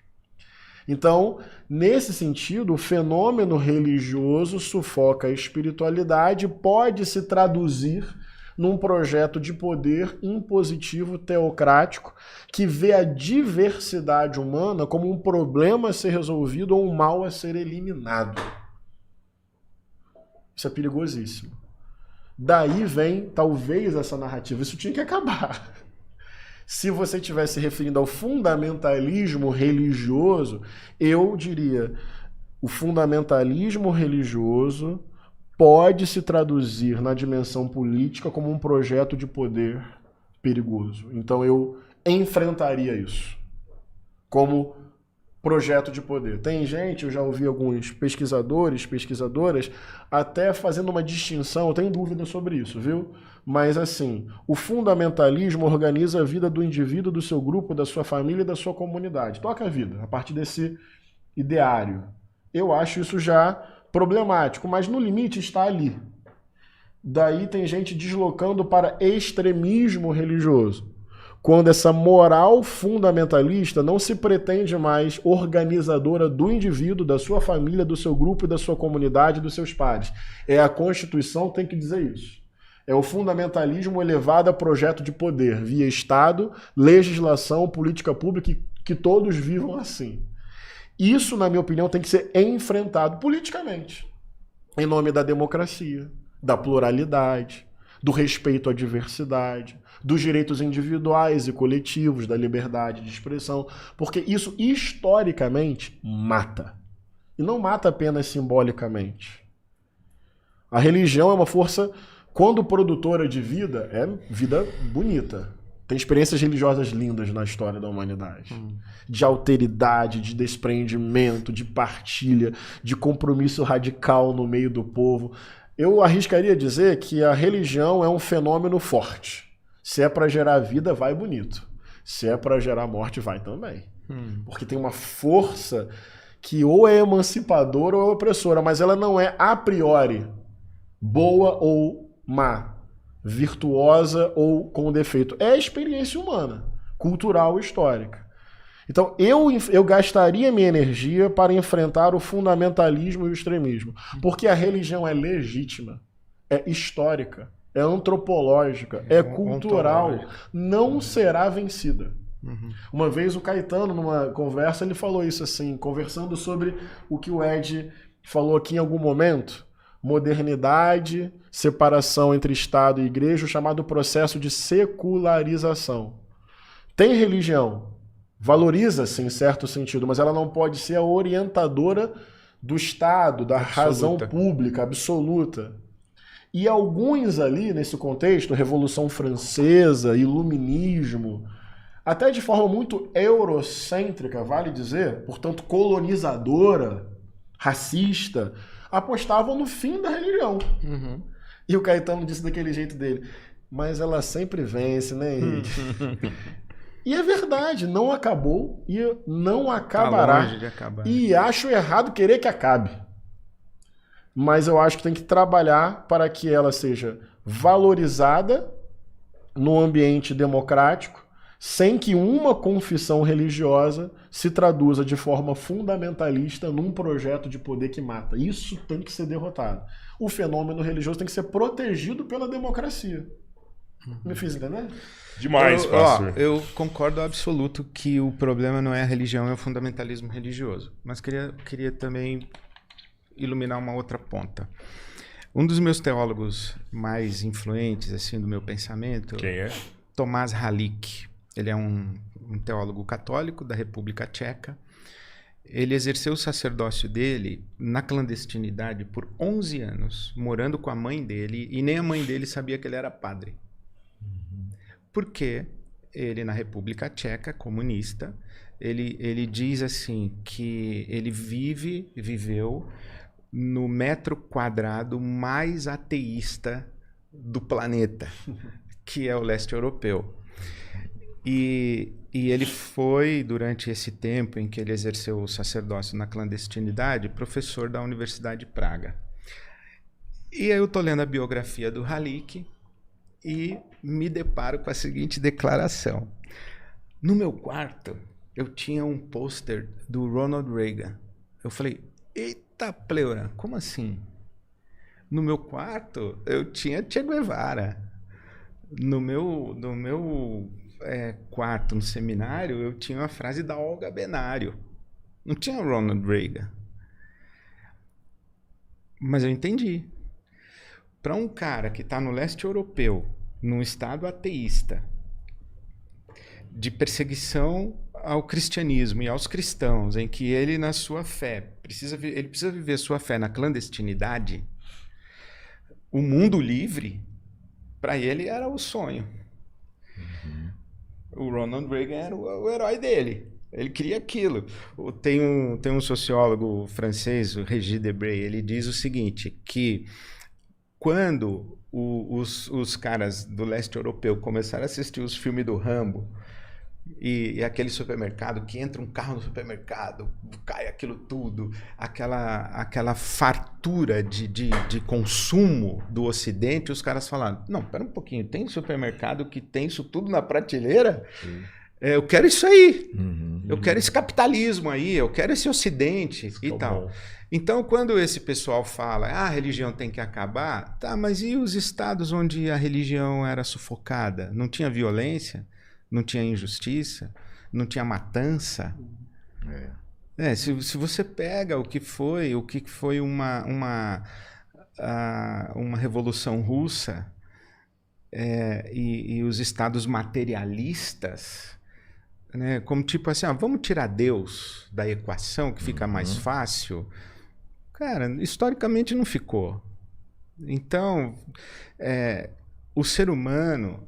Então, nesse sentido, o fenômeno religioso sufoca a espiritualidade, pode se traduzir num projeto de poder impositivo teocrático que vê a diversidade humana como um problema a ser resolvido ou um mal a ser eliminado. Isso é perigosíssimo. Daí vem, talvez, essa narrativa. Isso tinha que acabar. Se você estiver se referindo ao fundamentalismo religioso, eu diria, o fundamentalismo religioso pode se traduzir na dimensão política como um projeto de poder perigoso. Então eu enfrentaria isso como projeto de poder. Tem gente, eu já ouvi alguns pesquisadores, pesquisadoras, até fazendo uma distinção, eu tenho dúvida sobre isso, viu? Mas assim, o fundamentalismo organiza a vida do indivíduo, do seu grupo, da sua família e da sua comunidade. Toca a vida, a partir desse ideário. Eu acho isso já problemático, mas no limite está ali. Daí tem gente deslocando para extremismo religioso. Quando essa moral fundamentalista não se pretende mais organizadora do indivíduo, da sua família, do seu grupo, da sua comunidade, dos seus pares. É a Constituição tem que dizer isso. É o fundamentalismo elevado a projeto de poder, via Estado, legislação, política pública, que todos vivam assim. Isso, na minha opinião, tem que ser enfrentado politicamente, em nome da democracia, da pluralidade, do respeito à diversidade, dos direitos individuais e coletivos, da liberdade de expressão, porque isso, historicamente, mata. E não mata apenas simbolicamente. A religião é uma força... Quando produtora de vida, é vida bonita. Tem experiências religiosas lindas na história da humanidade. De alteridade, de desprendimento, de partilha, de compromisso radical no meio do povo. Eu arriscaria dizer que a religião é um fenômeno forte. Se é para gerar vida, vai bonito. Se é para gerar morte, vai também. Porque tem uma força que ou é emancipadora ou é opressora, mas ela não é a priori boa ou má, virtuosa ou com defeito. É a experiência humana, cultural e histórica. Então eu gastaria minha energia para enfrentar o fundamentalismo e o extremismo, porque a religião é legítima, é histórica, é antropológica, é cultural, não será vencida. Uma vez o Caetano, numa conversa, ele falou isso assim, conversando sobre o que o Ed falou aqui em algum momento, modernidade, separação entre Estado e Igreja, o chamado processo de secularização. Tem religião, valoriza-se em certo sentido, mas ela não pode ser a orientadora do Estado, da razão pública absoluta. E alguns ali, nesse contexto, Revolução Francesa, Iluminismo, até de forma muito eurocêntrica, vale dizer, portanto colonizadora, racista, apostavam no fim da religião. E o Caetano disse daquele jeito dele, mas ela sempre vence, né, Henrique? E é verdade, não acabou e não acabará. Tá longe de acabar. E acho errado querer que acabe. mas eu acho que tem que trabalhar para que ela seja valorizada no ambiente democrático, sem que uma confissão religiosa se traduza de forma fundamentalista num projeto de poder que mata. Isso tem que ser derrotado. O fenômeno religioso tem que ser protegido pela democracia. Me fiz entender? Demais, pastor. Eu concordo absoluto que o problema não é a religião, é o fundamentalismo religioso. Mas queria também iluminar uma outra ponta. Um dos meus teólogos mais influentes assim do meu pensamento, Quem é? Tomás Halik. Ele é um teólogo católico da República Tcheca. Ele exerceu o sacerdócio dele na clandestinidade por 11 anos, morando com a mãe dele, e nem a mãe dele sabia que ele era padre. Porque ele, na República Tcheca, comunista, ele diz assim que ele viveu no metro quadrado mais ateísta do planeta, que é o leste europeu. E ele foi, durante esse tempo em que ele exerceu o sacerdócio na clandestinidade, professor da Universidade de Praga. E aí eu estou lendo a biografia do Halik e me deparo com a seguinte declaração. No meu quarto, eu tinha um pôster do Ronald Reagan. Eu falei, eita pleura, como assim? No meu quarto, eu tinha Che Guevara. No meu quarto, no seminário, eu tinha uma frase da Olga Benário. Não tinha Ronald Reagan. Mas eu entendi. Para um cara que está no leste europeu, num estado ateísta, de perseguição ao cristianismo e aos cristãos, em que ele, na sua fé, precisa viver sua fé na clandestinidade, o mundo livre, para ele era o sonho. O Ronald Reagan era o herói dele. Ele queria aquilo. Tem um sociólogo francês, o Régis Debray, ele diz o seguinte, que quando os caras do leste europeu começaram a assistir os filmes do Rambo, e aquele supermercado, que entra um carro no supermercado, cai aquilo tudo, aquela fartura de consumo do Ocidente, os caras falaram, não, pera um pouquinho, tem supermercado que tem isso tudo na prateleira? Eu quero isso aí, eu quero esse capitalismo aí, eu quero esse Ocidente e tal. Então, quando esse pessoal fala, a religião tem que acabar, tá, mas e os estados onde a religião era sufocada? Não tinha violência? Não tinha injustiça, não tinha matança. Se você pega o que foi uma revolução russa e os estados materialistas, né, como tipo assim, vamos tirar Deus da equação que fica mais fácil. Cara, historicamente não ficou. Então, o ser humano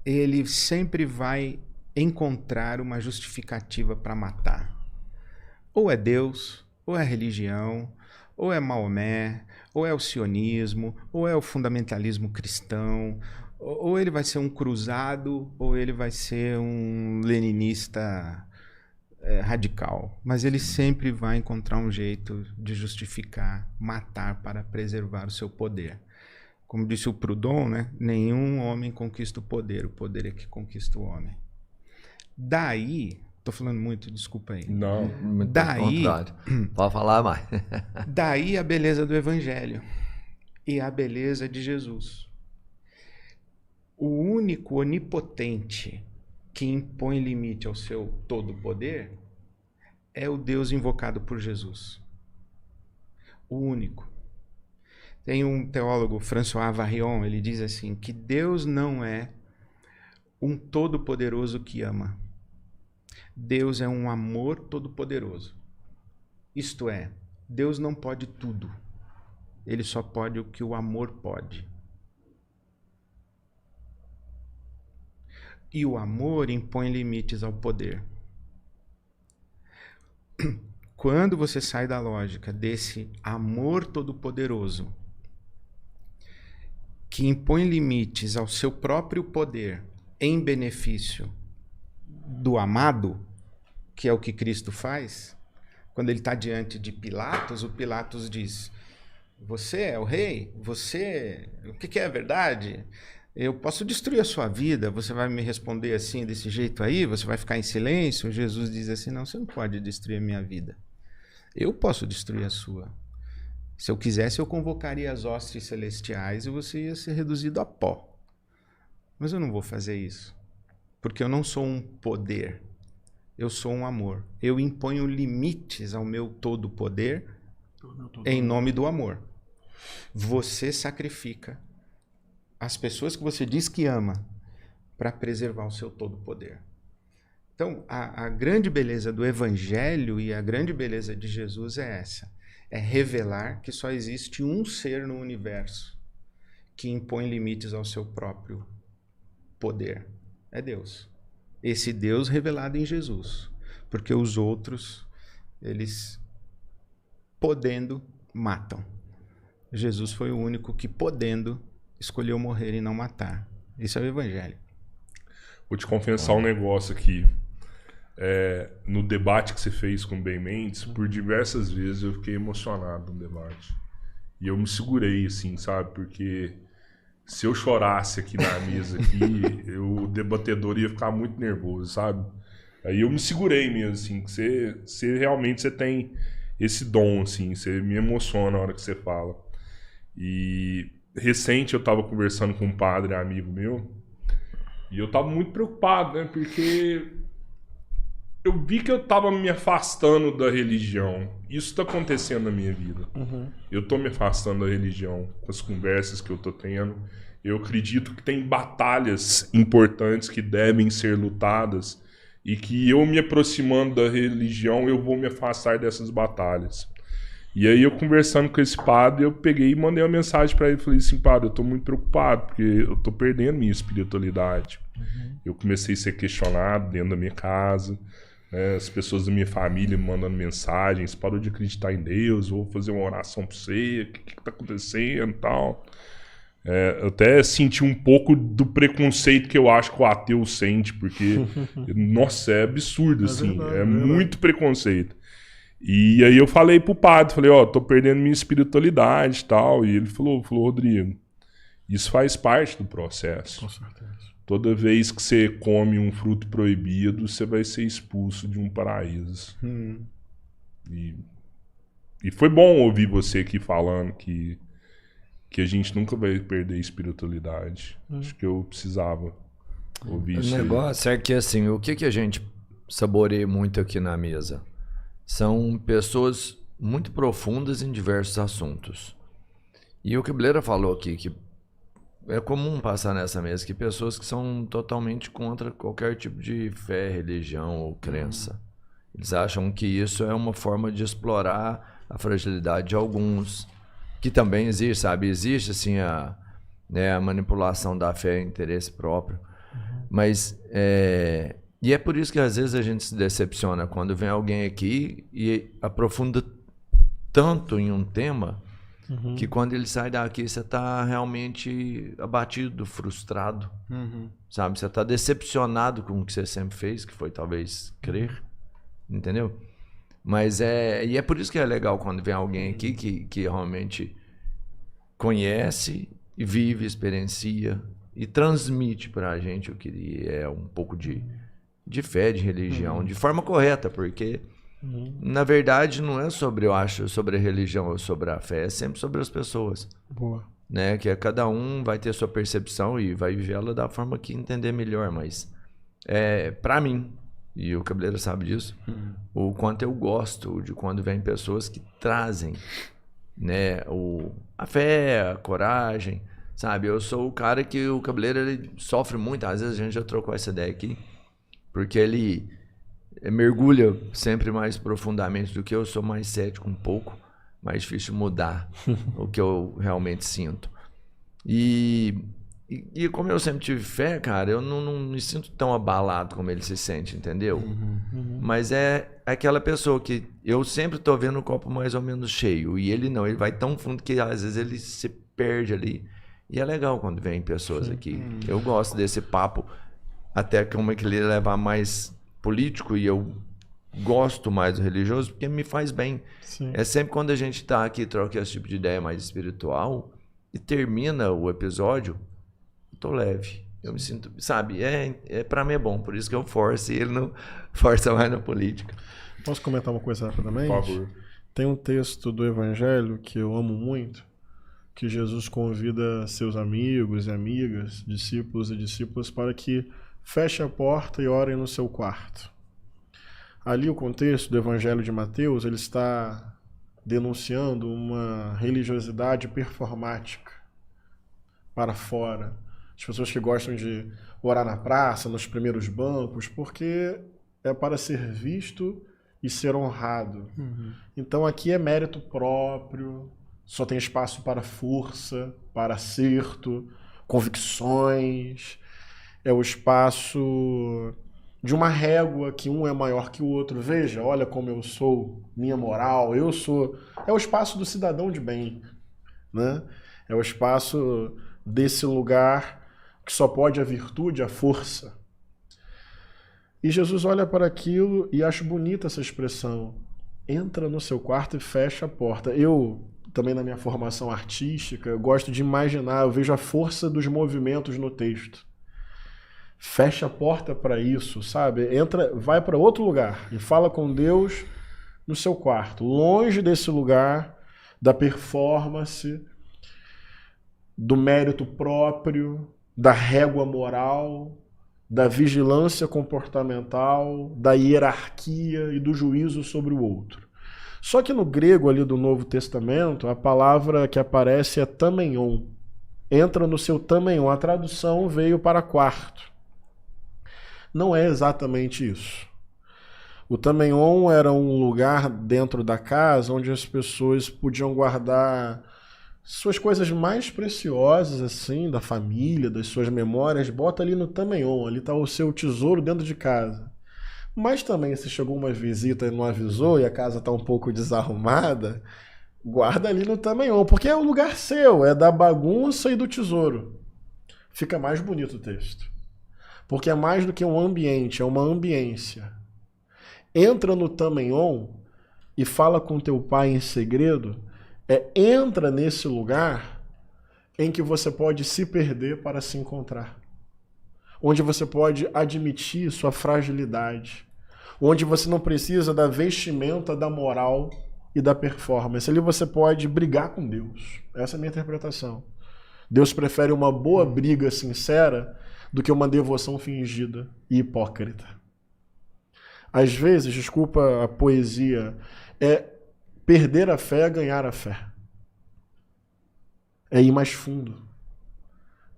ele sempre vai encontrar uma justificativa para matar. Ou é Deus, ou é religião, ou é Maomé, ou é o sionismo, ou é o fundamentalismo cristão, ou ele vai ser um cruzado, ou ele vai ser um leninista radical. Mas ele sempre vai encontrar um jeito de justificar, matar para preservar o seu poder. Como disse o Proudhon, né? Nenhum homem conquista o poder é que conquista o homem. Daí, estou falando muito, desculpa aí. Não, muito daí, pode falar mais. Daí a beleza do Evangelho e a beleza de Jesus. O único onipotente que impõe limite ao seu todo poder é o Deus invocado por Jesus. O único. Tem um teólogo, François Varrion, ele diz assim, que Deus não é um todo-poderoso que ama. Deus é um amor todo-poderoso. Isto é, Deus não pode tudo. Ele só pode o que o amor pode. E o amor impõe limites ao poder. Quando você sai da lógica desse amor todo-poderoso, que impõe limites ao seu próprio poder em benefício do amado, que é o que Cristo faz, quando ele está diante de Pilatos, o Pilatos diz, Você é o rei? Você... O que é a verdade? Eu posso destruir a sua vida, você vai me responder assim, desse jeito aí? Você vai ficar em silêncio? Jesus diz assim, não, você não pode destruir a minha vida. Eu posso destruir a sua. Se eu quisesse, eu convocaria as hostes celestiais e você ia ser reduzido a pó. Mas eu não vou fazer isso. Porque eu não sou um poder. Eu sou um amor. Eu imponho limites ao meu todo poder em nome do amor. Você sacrifica as pessoas que você diz que ama para preservar o seu todo poder. Então, a grande beleza do Evangelho e a grande beleza de Jesus é essa. É revelar que só existe um ser no universo que impõe limites ao seu próprio poder. É Deus. Esse Deus revelado em Jesus. Porque os outros, eles, podendo, matam. Jesus foi o único que, podendo, escolheu morrer e não matar. Isso é o Evangelho. Vou te confessar um negócio aqui. No debate que você fez com o Ben Mendes, por diversas vezes eu fiquei emocionado no debate. E eu me segurei, assim, sabe? Porque se eu chorasse aqui na mesa, aqui, o debatedor ia ficar muito nervoso, sabe? Aí eu me segurei mesmo, assim, que você realmente tem esse dom, assim, você me emociona na hora que você fala. E recente eu tava conversando com um padre amigo meu, e eu tava muito preocupado, né? Porque eu vi que eu tava me afastando da religião. Isso tá acontecendo na minha vida. Eu tô me afastando da religião com as conversas que eu tô tendo. Eu acredito que tem batalhas importantes que devem ser lutadas e que eu me aproximando da religião, eu vou me afastar dessas batalhas. E aí eu conversando com esse padre, eu peguei e mandei uma mensagem para ele. Falei assim, padre, eu tô muito preocupado porque eu tô perdendo minha espiritualidade. Eu comecei a ser questionado dentro da minha casa. As pessoas da minha família me mandando mensagens, parou de acreditar em Deus, vou fazer uma oração pra você, o que tá acontecendo e tal. Eu até senti um pouco do preconceito que eu acho que o ateu sente, porque, nossa, é absurdo, assim, verdade, é muito preconceito. E aí eu falei pro padre, falei, tô perdendo minha espiritualidade e tal, e ele falou, Rodrigo, isso faz parte do processo. Com certeza. Toda vez que você come um fruto proibido, você vai ser expulso de um paraíso. E foi bom ouvir você aqui falando que a gente nunca vai perder a espiritualidade. Acho que eu precisava ouvir isso. O negócio é que, assim, o que a gente saboreia muito aqui na mesa? São pessoas muito profundas em diversos assuntos. E o que a Bleira falou aqui, que é comum passar nessa mesa que pessoas que são totalmente contra qualquer tipo de fé, religião ou crença. Eles acham que isso é uma forma de explorar a fragilidade de alguns, que também existe, sabe? Existe, assim, a manipulação da fé e interesse próprio. Mas, e é por isso que às vezes a gente se decepciona quando vem alguém aqui e aprofunda tanto em um tema que quando ele sai daqui você está realmente abatido, frustrado, sabe? Você está decepcionado com o que você sempre fez, que foi talvez crer, entendeu? Mas e é por isso que é legal quando vem alguém aqui que realmente conhece e vive, experiencia e transmite para a gente o que é um pouco de fé, de religião, de forma correta, porque na verdade não é sobre a religião ou sobre a fé, é sempre sobre as pessoas. Boa. Né? Que cada um vai ter sua percepção e vai viver ela da forma que entender melhor, mas para mim, e o Cabeleira sabe disso, o quanto eu gosto de quando vem pessoas que trazem, né, a fé, a coragem, sabe? Eu sou o cara que o Cabeleira ele sofre muito, às vezes a gente já trocou essa ideia aqui, porque ele mergulha sempre mais profundamente do que eu, sou mais cético um pouco, mais difícil mudar o que eu realmente sinto. E como eu sempre tive fé, cara, eu não me sinto tão abalado como ele se sente, entendeu? Mas é aquela pessoa que eu sempre tô vendo o copo mais ou menos cheio, e ele não, ele vai tão fundo que às vezes ele se perde ali. E é legal quando vem pessoas aqui. Eu gosto desse papo, até como é que ele levar mais político, e eu gosto mais do religioso porque me faz bem. Sim. É sempre quando a gente tá aqui, troca esse tipo de ideia mais espiritual e termina o episódio, eu tô leve. Eu me sinto, sabe, pra mim é bom, por isso que eu forço e ele não força mais na política. Posso comentar uma coisa rapidamente? Por favor. Tem um texto do Evangelho que eu amo muito, que Jesus convida seus amigos e amigas, discípulos e discípulas, para que fechem a porta e orem no seu quarto. Ali o contexto do Evangelho de Mateus, ele está denunciando uma religiosidade performática para fora. As pessoas que gostam de orar na praça, nos primeiros bancos, porque é para ser visto e ser honrado. Então aqui é mérito próprio, só tem espaço para força, para acerto, convicções. É o espaço de uma régua que um é maior que o outro. Veja, olha como eu sou, minha moral, eu sou... É o espaço do cidadão de bem, né? É o espaço desse lugar que só pode a virtude, a força. E Jesus olha para aquilo e acho bonita essa expressão. Entra no seu quarto e fecha a porta. Eu, também na minha formação artística, eu gosto de imaginar, eu vejo a força dos movimentos no texto. Fecha a porta para isso, sabe? Entra, vai para outro lugar e fala com Deus no seu quarto, longe desse lugar da performance, do mérito próprio, da régua moral, da vigilância comportamental, da hierarquia e do juízo sobre o outro. Só que no grego ali do Novo Testamento, a palavra que aparece é tameion. Entra no seu tameion. A tradução veio para quarto. Não é exatamente isso. O tameion era um lugar dentro da casa onde as pessoas podiam guardar suas coisas mais preciosas, assim, da família, das suas memórias. Bota ali no tameion, ali está o seu tesouro dentro de casa. Mas também, se chegou uma visita e não avisou e a casa está um pouco desarrumada, guarda ali no tameion, porque é o lugar seu, é da bagunça e do tesouro. Fica mais bonito o texto. Porque é mais do que um ambiente, é uma ambiência. Entra no tameion e fala com teu pai em segredo. Entra nesse lugar em que você pode se perder para se encontrar. Onde você pode admitir sua fragilidade. Onde você não precisa da vestimenta da moral e da performance. Ali você pode brigar com Deus. Essa é a minha interpretação. Deus prefere uma boa briga sincera do que uma devoção fingida e hipócrita. Às vezes, desculpa a poesia, perder a fé é ganhar a fé. É ir mais fundo.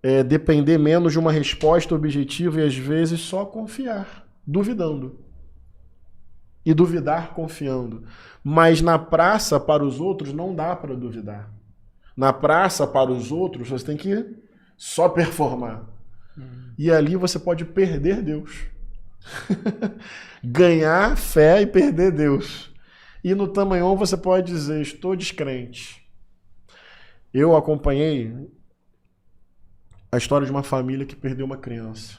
É depender menos de uma resposta objetiva e às vezes só confiar, duvidando. E duvidar confiando. Mas na praça, para os outros, não dá para duvidar. Na praça, para os outros, você tem que só performar. E ali você pode perder Deus. Ganhar fé e perder Deus. E no tameion você pode dizer, estou descrente. Eu acompanhei a história de uma família que perdeu uma criança.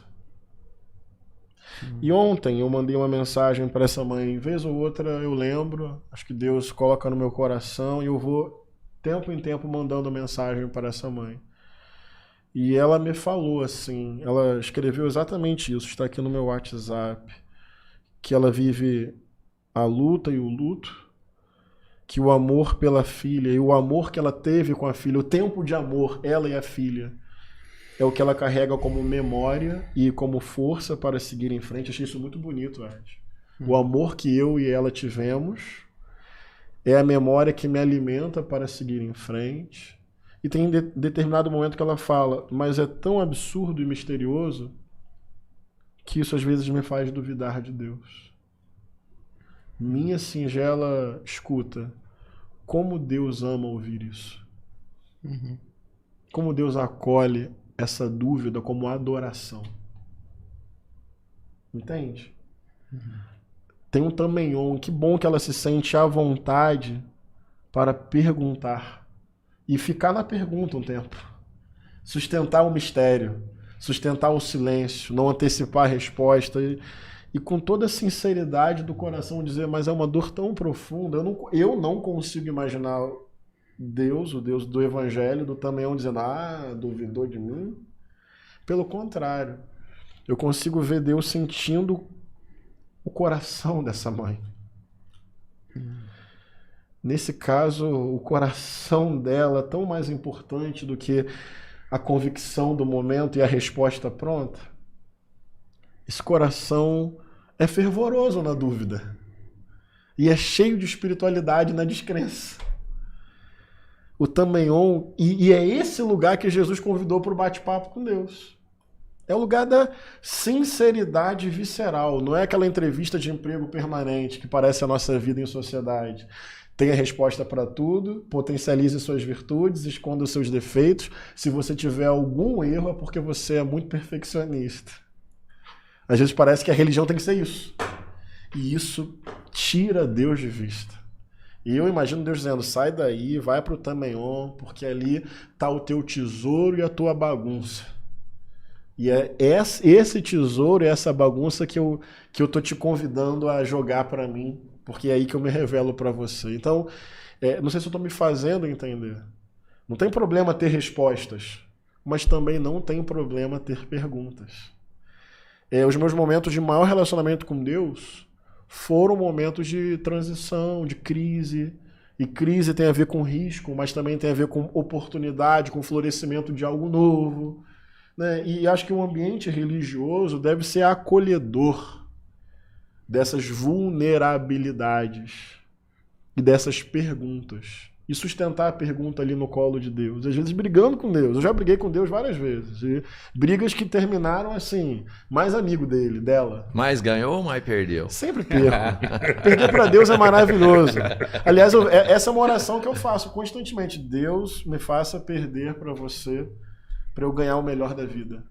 E ontem eu mandei uma mensagem para essa mãe. Vez ou outra eu lembro, acho que Deus coloca no meu coração e eu vou, tempo em tempo, mandando mensagem para essa mãe. E ela me falou assim, ela escreveu exatamente isso, está aqui no meu WhatsApp, que ela vive a luta e o luto, que o amor pela filha e o amor que ela teve com a filha, o tempo de amor, ela e a filha, é o que ela carrega como memória e como força para seguir em frente. Achei isso muito bonito, Ed. O amor que eu e ela tivemos é a memória que me alimenta para seguir em frente. E tem determinado momento que ela fala, mas é tão absurdo e misterioso que isso às vezes me faz duvidar de Deus. Minha singela escuta, como Deus ama ouvir isso. Como Deus acolhe essa dúvida como adoração. Entende? Tem um tameion, que bom que ela se sente à vontade para perguntar. E ficar na pergunta um tempo. Sustentar o mistério. Sustentar o silêncio. Não antecipar a resposta. e com toda a sinceridade do coração dizer, mas é uma dor tão profunda, eu não consigo imaginar Deus, o Deus do Evangelho, do Tamenhon, dizendo, duvidou de mim? Pelo contrário, eu consigo ver Deus sentindo o coração dessa mãe. Nesse caso, o coração dela é tão mais importante do que a convicção do momento e a resposta pronta. Esse coração é fervoroso na dúvida e é cheio de espiritualidade na descrença. O Tamenhon, e é esse lugar que Jesus convidou para o bate-papo com Deus. É o lugar da sinceridade visceral, não é aquela entrevista de emprego permanente que parece a nossa vida em sociedade. Tenha resposta para tudo, potencialize suas virtudes, esconda os seus defeitos. Se você tiver algum erro é porque você é muito perfeccionista. Às vezes parece que a religião tem que ser isso. E isso tira Deus de vista. E eu imagino Deus dizendo, sai daí, vai para o Tamenhon, porque ali está o teu tesouro e a tua bagunça. E é esse tesouro e essa bagunça que eu tô te convidando a jogar para mim, porque é aí que eu me revelo para você. Então, não sei se eu estou me fazendo entender. Não tem problema ter respostas, mas também não tem problema ter perguntas. Os meus momentos de maior relacionamento com Deus foram momentos de transição, de crise. E crise tem a ver com risco, mas também tem a ver com oportunidade, com florescimento de algo novo. Né? E acho que o ambiente religioso deve ser acolhedor dessas vulnerabilidades e dessas perguntas. E sustentar a pergunta ali no colo de Deus. Às vezes brigando com Deus. Eu já briguei com Deus várias vezes. E brigas que terminaram assim, mais amigo dela. Mais ganhou ou mais perdeu? Sempre perco. Perder para Deus é maravilhoso. Aliás, essa é uma oração que eu faço constantemente. Deus me faça perder para você, para eu ganhar o melhor da vida.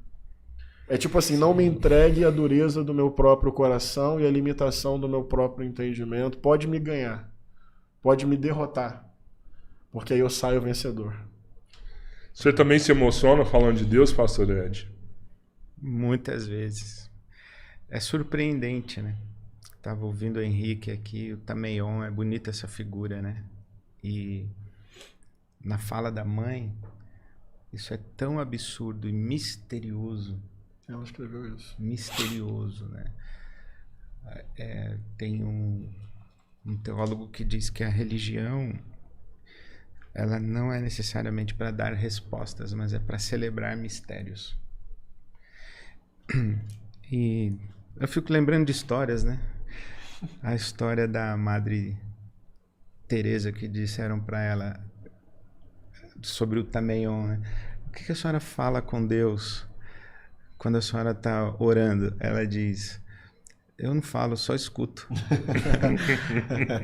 É tipo assim, não me entregue a dureza do meu próprio coração e a limitação do meu próprio entendimento. Pode me ganhar. Pode me derrotar. Porque aí eu saio vencedor. Você também se emociona falando de Deus, pastor Ed? Muitas vezes. É surpreendente, né? Estava ouvindo o Henrique aqui, o Tamenhon, é bonita essa figura, né? E na fala da mãe, isso é tão absurdo e misterioso. Ela escreveu isso. Misterioso, né? Tem um teólogo que diz que a religião ela não é necessariamente para dar respostas, mas é para celebrar mistérios. E eu fico lembrando de histórias, né? A história da Madre Teresa, que disseram para ela sobre o Tamenhon, né? O que a senhora fala com Deus quando a senhora está orando? Ela diz, eu não falo, só escuto.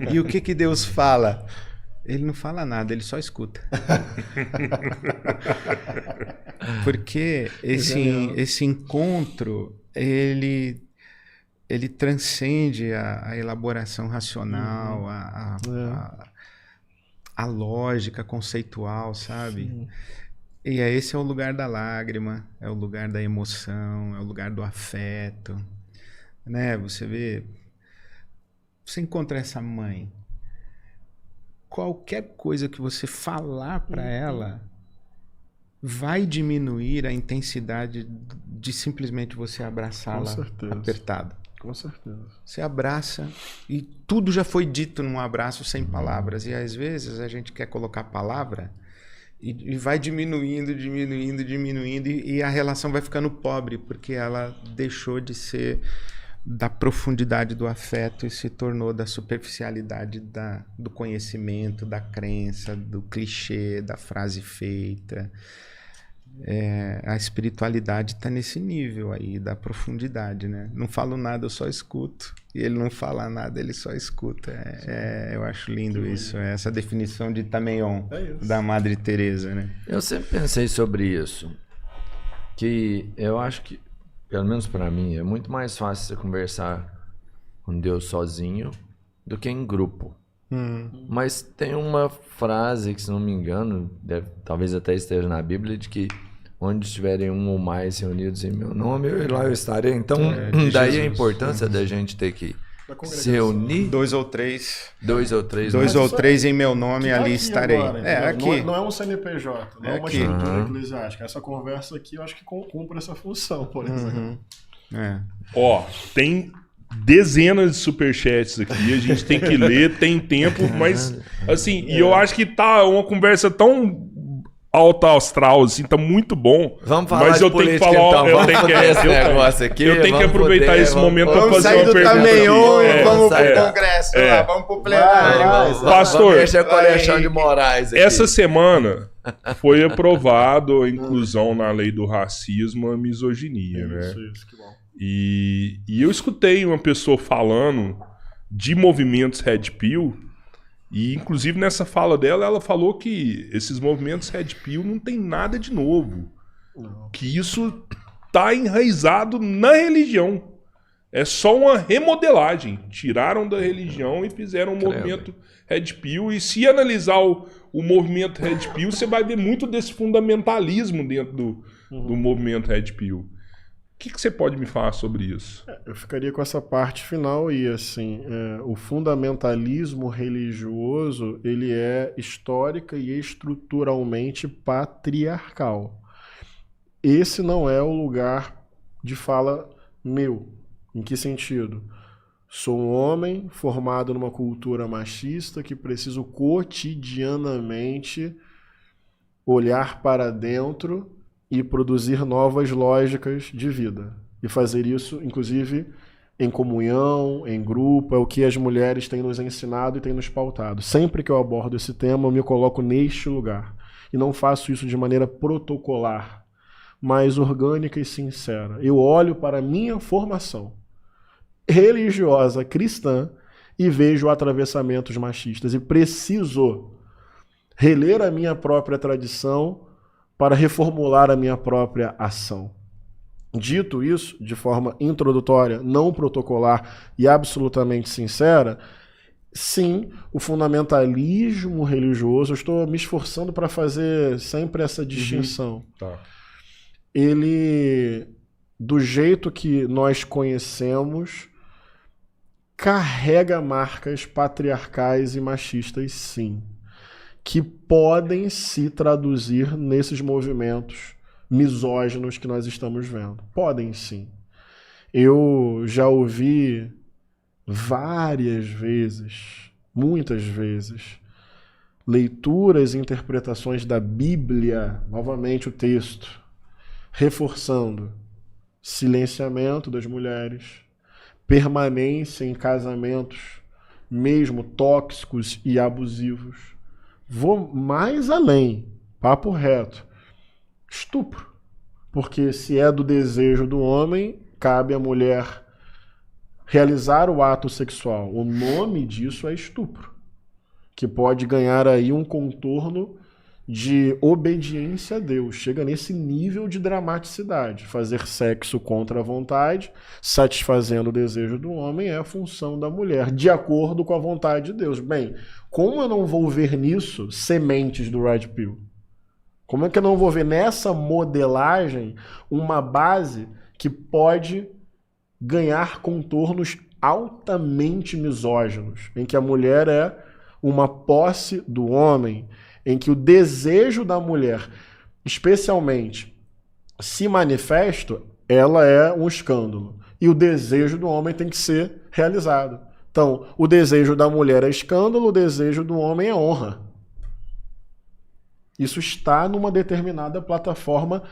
E o que Deus fala? Ele não fala nada, ele só escuta. Porque esse encontro, ele transcende a elaboração racional, a lógica conceitual, sabe? Sim. E esse é o lugar da lágrima, é o lugar da emoção, é o lugar do afeto. Né? Você encontra essa mãe. Qualquer coisa que você falar para ela vai diminuir a intensidade de simplesmente você abraçá-la apertado. Com certeza. Você abraça e tudo já foi dito num abraço sem palavras. E às vezes a gente quer colocar palavra e vai diminuindo e a relação vai ficando pobre porque ela deixou de ser da profundidade do afeto e se tornou da superficialidade do conhecimento, da crença, do clichê, da frase feita. A espiritualidade está nesse nível aí, da profundidade, né? Não falo nada, eu só escuto. E ele não fala nada, ele só escuta. Eu acho lindo isso, essa definição de Tamenhon, da Madre Teresa, né? Eu sempre pensei sobre isso, que eu acho que, pelo menos para mim, é muito mais fácil você conversar com Deus sozinho do que em grupo. Mas tem uma frase que, se não me engano, talvez até esteja na Bíblia, de que onde estiverem um ou mais reunidos em meu nome, lá eu estarei. Então, daí Jesus. a importância da gente ter que se reunir. 2 ou 3. 2 ou 3. 2 ou 3 em meu nome, ali aqui estarei. Agora, Aqui. Não é um CNPJ, não é uma aqui. estrutura eclesiástica. Essa conversa aqui eu acho que cumpre essa função, por exemplo. Ó, tem dezenas de superchats aqui, a gente tem que ler, tem tempo, mas assim, e eu acho que tá uma conversa tão alta astral, assim, tá muito bom. Vamos falar mas de eu tenho que política, falar, então. eu Vamos tenho que, foder esse negócio aqui, eu tenho que vamos aproveitar foder, esse momento para Vamos fazer sair uma do pergunta caminhão aqui. e vamos sair. pro congresso lá, vamos pro plenário. Pastor, vamos mexer com o vai. Alexandre de Moraes aqui. Essa semana foi aprovado a inclusão na lei do racismo a misoginia, né? Isso, que bom. E eu escutei uma pessoa falando de movimentos Red Pill, e inclusive nessa fala dela, ela falou que esses movimentos Red Pill não tem nada de novo. Não. Que isso tá enraizado na religião. É só uma remodelagem. Tiraram da religião e fizeram um movimento Red Pill. E se analisar o movimento Red Pill, você vai ver muito desse fundamentalismo dentro do movimento Red Pill. O que você pode me falar sobre isso? Eu ficaria com essa parte final e assim, o fundamentalismo religioso, ele é histórica e estruturalmente patriarcal. Esse não é o lugar de fala meu. Em que sentido? Sou um homem formado numa cultura machista que preciso cotidianamente olhar para dentro e produzir novas lógicas de vida. E fazer isso, inclusive, em comunhão, em grupo, é o que as mulheres têm nos ensinado e têm nos pautado. Sempre que eu abordo esse tema, eu me coloco neste lugar. E não faço isso de maneira protocolar, mas orgânica e sincera. Eu olho para a minha formação religiosa cristã e vejo atravessamentos machistas. E preciso reler a minha própria tradição para reformular a minha própria ação. Dito isso, de forma introdutória, não protocolar e absolutamente sincera, sim, o fundamentalismo religioso, eu estou me esforçando para fazer sempre essa distinção. Tá. Ele, do jeito que nós conhecemos, carrega marcas patriarcais e machistas, sim, que podem se traduzir nesses movimentos misóginos que nós estamos vendo. Podem, sim. Eu já ouvi várias vezes, muitas vezes, leituras e interpretações da Bíblia, novamente o texto, reforçando silenciamento das mulheres, permanência em casamentos mesmo tóxicos e abusivos. Vou mais além, papo reto, estupro. Porque se é do desejo do homem, cabe à mulher realizar o ato sexual. O nome disso é estupro, que pode ganhar aí um contorno de obediência a Deus. Chega nesse nível de dramaticidade. Fazer sexo contra a vontade, satisfazendo o desejo do homem, é a função da mulher, de acordo com a vontade de Deus. Bem, como eu não vou ver nisso sementes do Red Pill? Como é que eu não vou ver nessa modelagem uma base que pode ganhar contornos altamente misóginos, em que a mulher é uma posse do homem, em que o desejo da mulher, especialmente se manifesta, ela é um escândalo. E o desejo do homem tem que ser realizado. Então, o desejo da mulher é escândalo, o desejo do homem é honra. Isso está numa determinada plataforma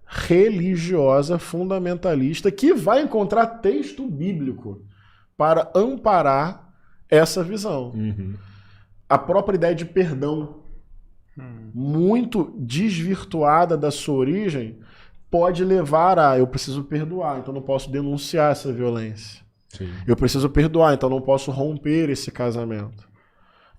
religiosa, fundamentalista, que vai encontrar texto bíblico para amparar essa visão. Uhum. A própria ideia de perdão, muito desvirtuada da sua origem, pode levar a eu preciso perdoar, então não posso denunciar essa violência. Sim. Eu preciso perdoar, então não posso romper esse casamento.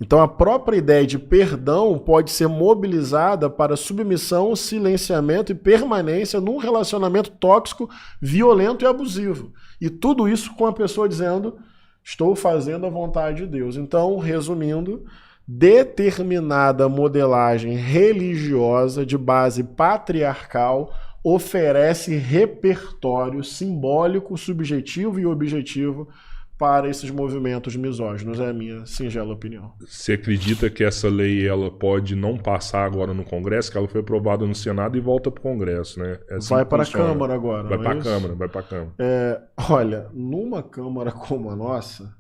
Então a própria ideia de perdão pode ser mobilizada para submissão, silenciamento e permanência num relacionamento tóxico, violento e abusivo. E tudo isso com a pessoa dizendo, estou fazendo a vontade de Deus. Então, resumindo, determinada modelagem religiosa de base patriarcal oferece repertório simbólico, subjetivo e objetivo para esses movimentos misóginos. É a minha singela opinião. Você acredita que essa lei ela pode não passar agora no Congresso, que ela foi aprovada no Senado e volta para o Congresso, né? É assim vai que para funciona. a Câmara agora. Vai não para é a isso? Câmara, vai para a Câmara. Olha, numa Câmara como a nossa,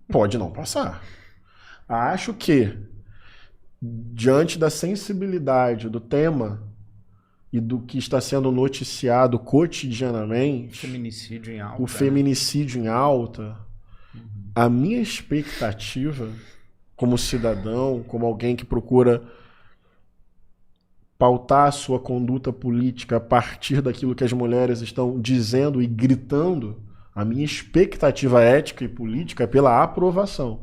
pode não passar. Acho que, diante da sensibilidade do tema e do que está sendo noticiado cotidianamente, Feminicídio em alta. o feminicídio em alta, a minha expectativa, como cidadão, como alguém que procura pautar a sua conduta política a partir daquilo que as mulheres estão dizendo e gritando, a minha expectativa ética e política é pela aprovação,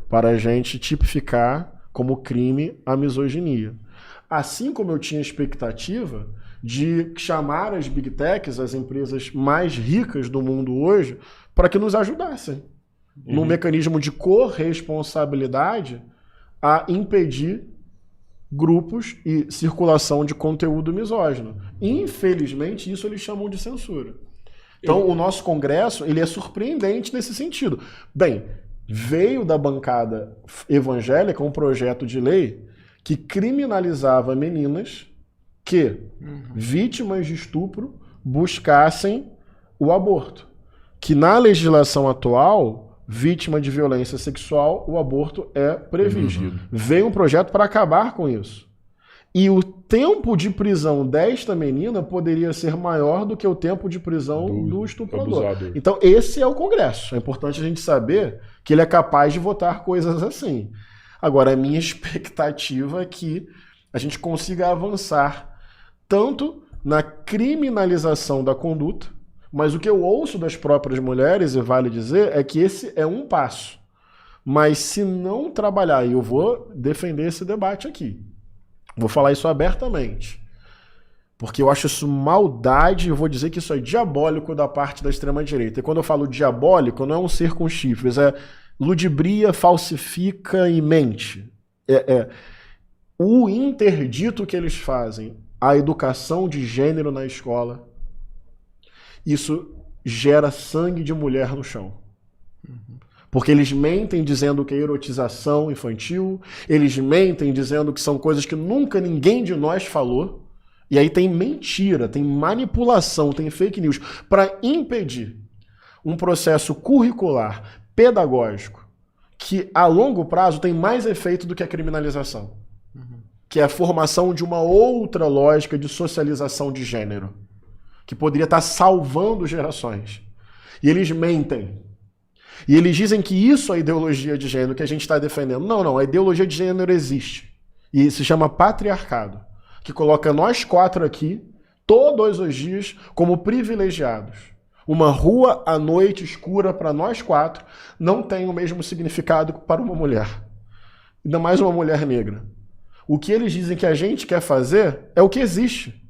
para a gente tipificar como crime a misoginia. Assim como eu tinha expectativa de chamar as Big Techs, as empresas mais ricas do mundo hoje, para que nos ajudassem no mecanismo de corresponsabilidade a impedir grupos e circulação de conteúdo misógino. Infelizmente, isso eles chamam de censura. Então, o nosso Congresso ele é surpreendente nesse sentido. Bem, veio da bancada evangélica um projeto de lei que criminalizava meninas que, vítimas de estupro, buscassem o aborto. Que na legislação atual, vítima de violência sexual, o aborto é previsto. Veio um projeto para acabar com isso. E o tempo de prisão desta menina poderia ser maior do que o tempo de prisão do estuprador. Abusador. Então, esse é o Congresso. É importante a gente saber que ele é capaz de votar coisas assim. Agora, a minha expectativa é que a gente consiga avançar tanto na criminalização da conduta, mas o que eu ouço das próprias mulheres, e vale dizer, é que esse é um passo. Mas se não trabalhar, e eu vou defender esse debate aqui, vou falar isso abertamente, porque eu acho isso maldade, eu vou dizer que isso é diabólico da parte da extrema-direita. E quando eu falo diabólico, não é um ser com chifres, é ludibria, falsifica e mente. O interdito que eles fazem, a educação de gênero na escola, isso gera sangue de mulher no chão. Porque eles mentem dizendo que é erotização infantil, eles mentem dizendo que são coisas que nunca ninguém de nós falou, e aí tem mentira, tem manipulação, tem fake news, para impedir um processo curricular, pedagógico, que a longo prazo tem mais efeito do que a criminalização, que é a formação de uma outra lógica de socialização de gênero, que poderia estar salvando gerações. E eles mentem. E eles dizem que isso é a ideologia de gênero que a gente está defendendo. Não, a ideologia de gênero existe. E se chama patriarcado, que coloca nós quatro aqui, todos os dias, como privilegiados. Uma rua à noite escura para nós quatro não tem o mesmo significado para uma mulher. Ainda mais uma mulher negra. O que eles dizem que a gente quer fazer é o que existe.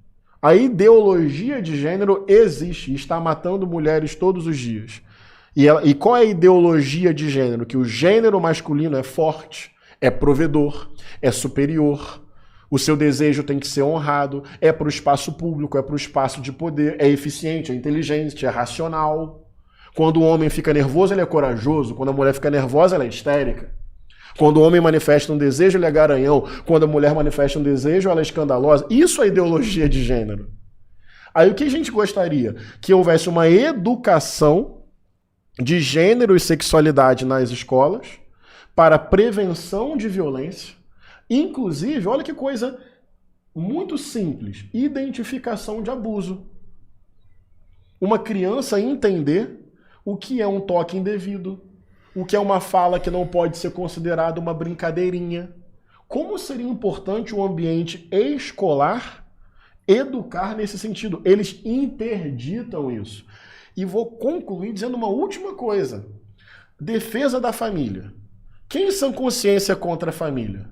A ideologia de gênero existe e está matando mulheres todos os dias. E qual é a ideologia de gênero? Que o gênero masculino é forte, é provedor, é superior, o seu desejo tem que ser honrado, é para o espaço público, é para o espaço de poder, é eficiente, é inteligente, é racional. Quando o homem fica nervoso, ele é corajoso. Quando a mulher fica nervosa, ela é histérica. Quando o homem manifesta um desejo, ele é garanhão. Quando a mulher manifesta um desejo, ela é escandalosa. Isso é ideologia de gênero. Aí o que a gente gostaria? Que houvesse uma educação de gênero e sexualidade nas escolas para prevenção de violência. Inclusive, olha que coisa muito simples, identificação de abuso. Uma criança entender o que é um toque indevido, o que é uma fala que não pode ser considerada uma brincadeirinha. Como seria importante o ambiente escolar educar nesse sentido? Eles interditam isso. E vou concluir dizendo uma última coisa. Defesa da família. Quem são consciência contra a família?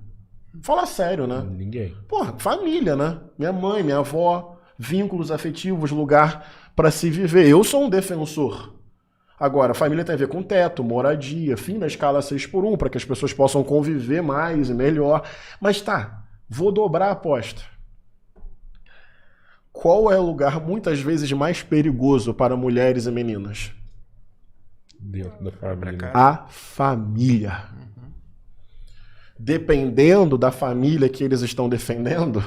Fala sério, né? Ninguém. Porra, família, né? Minha mãe, minha avó, vínculos afetivos, lugar para se viver. Eu sou um defensor. Agora, família tem a ver com teto, moradia, fim da escala 6x1, para que as pessoas possam conviver mais e melhor. Mas tá, vou dobrar a aposta. Qual é o lugar muitas vezes mais perigoso para mulheres e meninas? Dentro da família. A família. Dependendo da família que eles estão defendendo,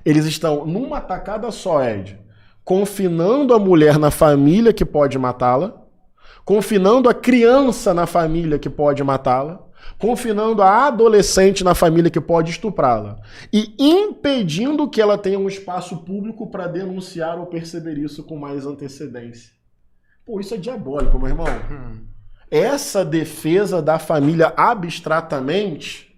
eles estão numa tacada só, Ed, confinando a mulher na família que pode matá-la, confinando a criança na família que pode matá-la, confinando a adolescente na família que pode estuprá-la e impedindo que ela tenha um espaço público para denunciar ou perceber isso com mais antecedência. Pô, isso é diabólico, meu irmão. Essa defesa da família abstratamente,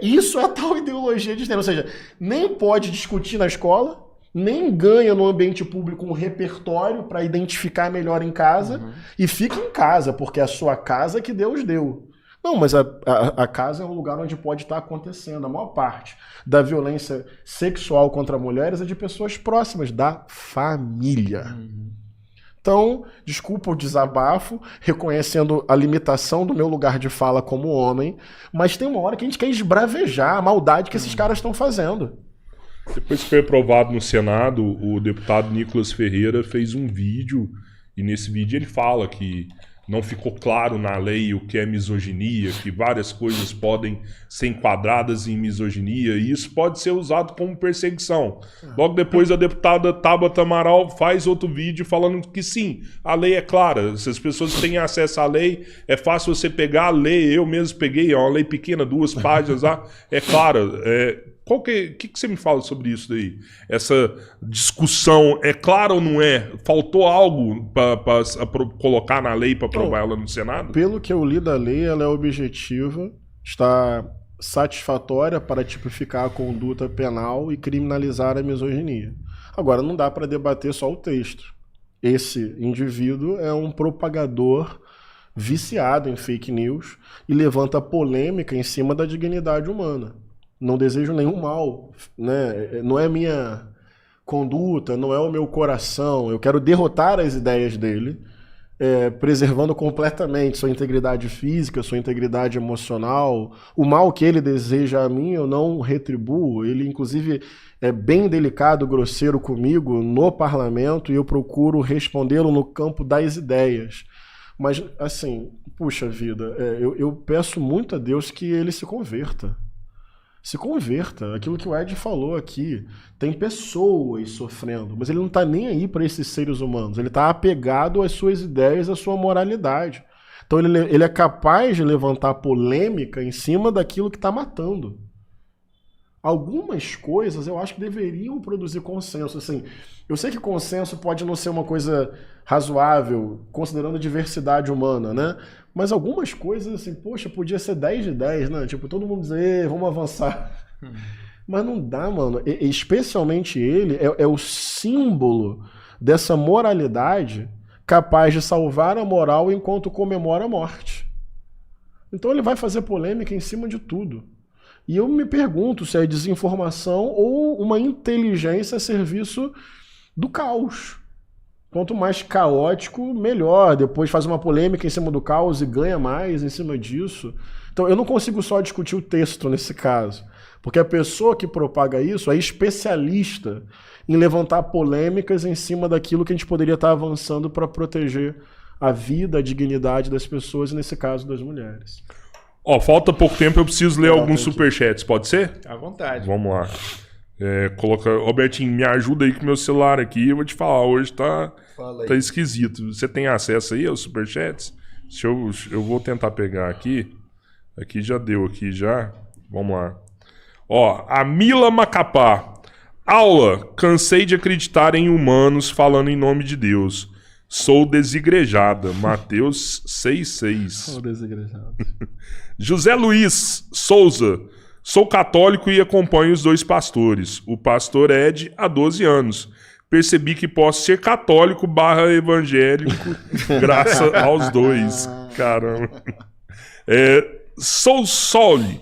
isso é a tal ideologia de gênero. Ou seja, nem pode discutir na escola, nem ganha no ambiente público um repertório para identificar melhor em casa, e fica em casa, porque é a sua casa que Deus deu. Não, mas a casa é um lugar onde pode estar acontecendo. A maior parte da violência sexual contra mulheres é de pessoas próximas da família. Então, desculpa o desabafo, reconhecendo a limitação do meu lugar de fala como homem, mas tem uma hora que a gente quer esbravejar a maldade que esses caras estão fazendo. Depois que foi aprovado no Senado, o deputado Nicolas Ferreira fez um vídeo, e nesse vídeo ele fala que não ficou claro na lei o que é misoginia, que várias coisas podem ser enquadradas em misoginia, e isso pode ser usado como perseguição. Logo depois a deputada Tabata Amaral faz outro vídeo falando que sim, a lei é clara, se as pessoas têm acesso à lei, é fácil você pegar, ler, eu mesmo peguei, é uma lei pequena, 2 páginas lá, é clara. O que você me fala sobre isso daí? Essa discussão é clara ou não é? Faltou algo para colocar na lei para aprovar ela no Senado? Pelo que eu li da lei, ela é objetiva, está satisfatória para tipificar a conduta penal e criminalizar a misoginia. Agora, não dá para debater só o texto. Esse indivíduo é um propagador viciado em fake news e levanta polêmica em cima da dignidade humana. Não desejo nenhum mal, né? Não é minha conduta, não é o meu coração. Eu quero derrotar as ideias dele, preservando completamente sua integridade física, sua integridade emocional. O mal que ele deseja a mim, eu não retribuo. Ele, inclusive, é bem delicado, grosseiro comigo no parlamento, e eu procuro respondê-lo no campo das ideias. Mas, assim, puxa vida, eu peço muito a Deus que ele se converta. Se converta. Aquilo que o Ed falou aqui. Tem pessoas sofrendo, mas ele não está nem aí para esses seres humanos. Ele está apegado às suas ideias, à sua moralidade. Então ele é capaz de levantar polêmica em cima daquilo que está matando. Algumas coisas eu acho que deveriam produzir consenso. Assim, eu sei que consenso pode não ser uma coisa razoável, considerando a diversidade humana, né? Mas algumas coisas, assim, poxa, podia ser 10 de 10, né? Tipo, todo mundo dizer, vamos avançar. Mas não dá, mano. Especialmente ele é o símbolo dessa moralidade capaz de salvar a moral enquanto comemora a morte. Então ele vai fazer polêmica em cima de tudo. E eu me pergunto se é desinformação ou uma inteligência a serviço do caos. Quanto mais caótico, melhor. Depois faz uma polêmica em cima do caos e ganha mais em cima disso. Então eu não consigo só discutir o texto nesse caso. Porque a pessoa que propaga isso é especialista em levantar polêmicas em cima daquilo que a gente poderia estar avançando para proteger a vida, a dignidade das pessoas, e nesse caso das mulheres. Falta pouco tempo, eu preciso ler alguns superchats, pode ser? À vontade. Vamos lá. Robertinho, me ajuda aí com o meu celular aqui, eu vou te falar, hoje tá esquisito. Você tem acesso aí aos superchats? Eu vou tentar pegar aqui. Aqui já deu, aqui já. Vamos lá. A Mila Macapá. Aula, cansei de acreditar em humanos falando em nome de Deus. Sou desigrejada. Mateus 6,6. Sou desigrejado. José Luiz Souza. Sou católico e acompanho os 2 pastores. O pastor Ed há 12 anos. Percebi que posso ser católico / evangélico graças aos 2. Caramba. Sou Soli.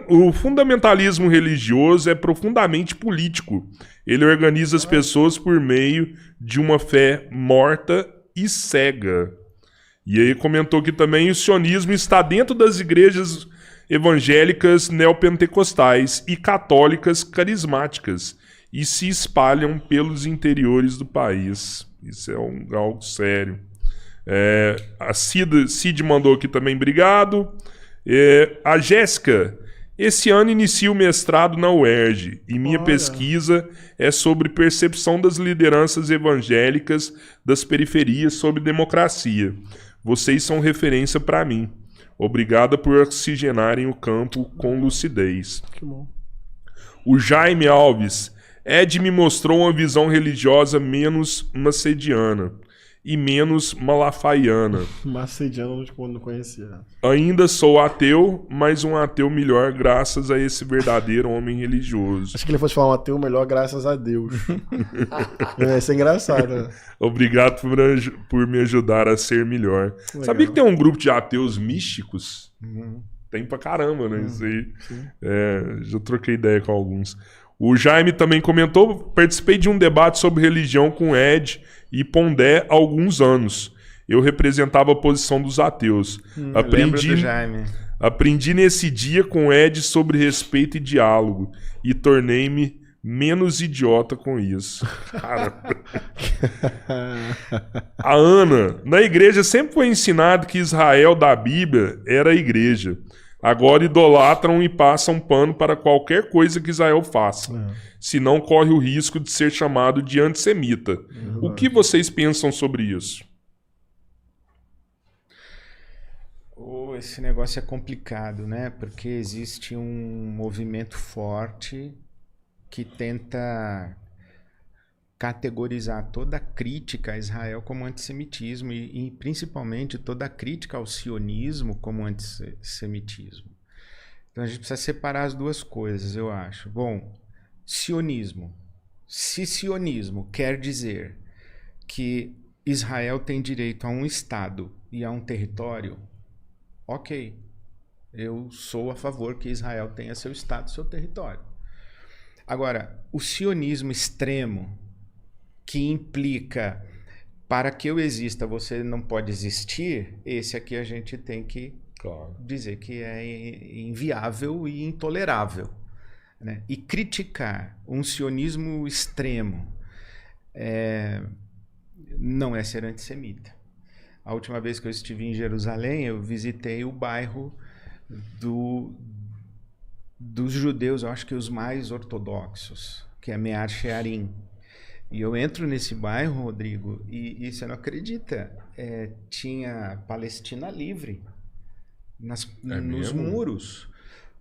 O fundamentalismo religioso é profundamente político. Ele organiza as pessoas por meio de uma fé morta e cega. E aí comentou que também o sionismo está dentro das igrejas evangélicas neopentecostais e católicas carismáticas e se espalham pelos interiores do país. Isso é algo sério. A Cid mandou aqui também, obrigado. A Jéssica, esse ano inicio o mestrado na UERJ e minha pesquisa é sobre percepção das lideranças evangélicas das periferias sobre democracia. Vocês são referência para mim. Obrigada por oxigenarem o campo com lucidez. Que bom. O Jaime Alves, Ed me mostrou uma visão religiosa menos macediana e menos malafaiana. Macediano eu não conhecia. Ainda sou ateu, mas um ateu melhor graças a esse verdadeiro homem religioso. Acho que ele fosse falar um ateu melhor graças a Deus. Isso é engraçado, né? Obrigado por me ajudar a ser melhor. Legal. Sabia que tem um grupo de ateus místicos? Tem pra caramba, né? Isso aí. Já troquei ideia com alguns. O Jaime também comentou, participei de um debate sobre religião com Ed e Pondé há alguns anos. Eu representava a posição dos ateus. Aprendi nesse dia com Ed sobre respeito e diálogo e tornei-me menos idiota com isso. A Ana, na igreja sempre foi ensinado que Israel da Bíblia era a igreja. Agora idolatram e passam pano para qualquer coisa que Israel faça. Senão corre o risco de ser chamado de antissemita. O que vocês pensam sobre isso? Esse negócio é complicado, né? Porque existe um movimento forte que tenta categorizar toda a crítica a Israel como antissemitismo e principalmente toda a crítica ao sionismo como antissemitismo. Então a gente precisa separar as duas coisas, eu acho. Bom, sionismo. Se sionismo quer dizer que Israel tem direito a um Estado e a um território, ok. Eu sou a favor que Israel tenha seu Estado e seu território. Agora, o sionismo extremo, que implica para que eu exista você não pode existir, esse aqui a gente tem que dizer que é inviável e intolerável, né? E criticar um sionismo extremo não é ser antissemita. A última vez que eu estive em Jerusalém, eu visitei o bairro dos judeus, eu acho que os mais ortodoxos, que é Me'ar Shearim. E eu entro nesse bairro, Rodrigo, e você não acredita, tinha Palestina livre nos muros.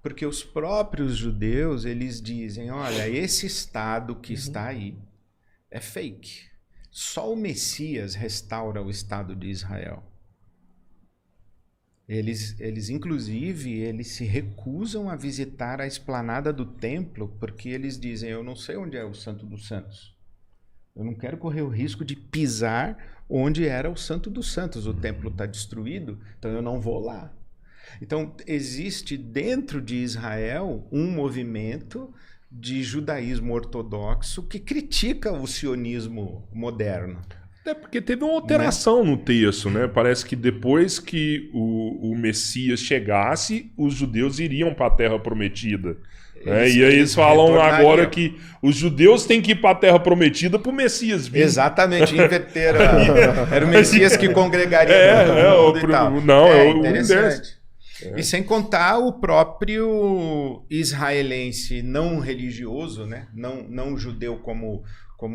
Porque os próprios judeus, eles dizem, olha, esse Estado que está aí é fake. Só o Messias restaura o Estado de Israel. Eles inclusive, eles se recusam a visitar a esplanada do templo, porque eles dizem, eu não sei onde é o Santo dos Santos. Eu não quero correr o risco de pisar onde era o Santo dos Santos. O templo está destruído, então eu não vou lá. Então, existe dentro de Israel um movimento de judaísmo ortodoxo que critica o sionismo moderno. Até porque teve uma alteração no texto, né? Parece que depois que o Messias chegasse, os judeus iriam para a Terra Prometida. Né? E aí eles falam agora que os judeus têm que ir para a Terra Prometida para o Messias vir. Exatamente, inverteram. Era o Messias que congregaria todo mundo e tal. Interessante. E sem contar o próprio israelense não religioso, né? não judeu como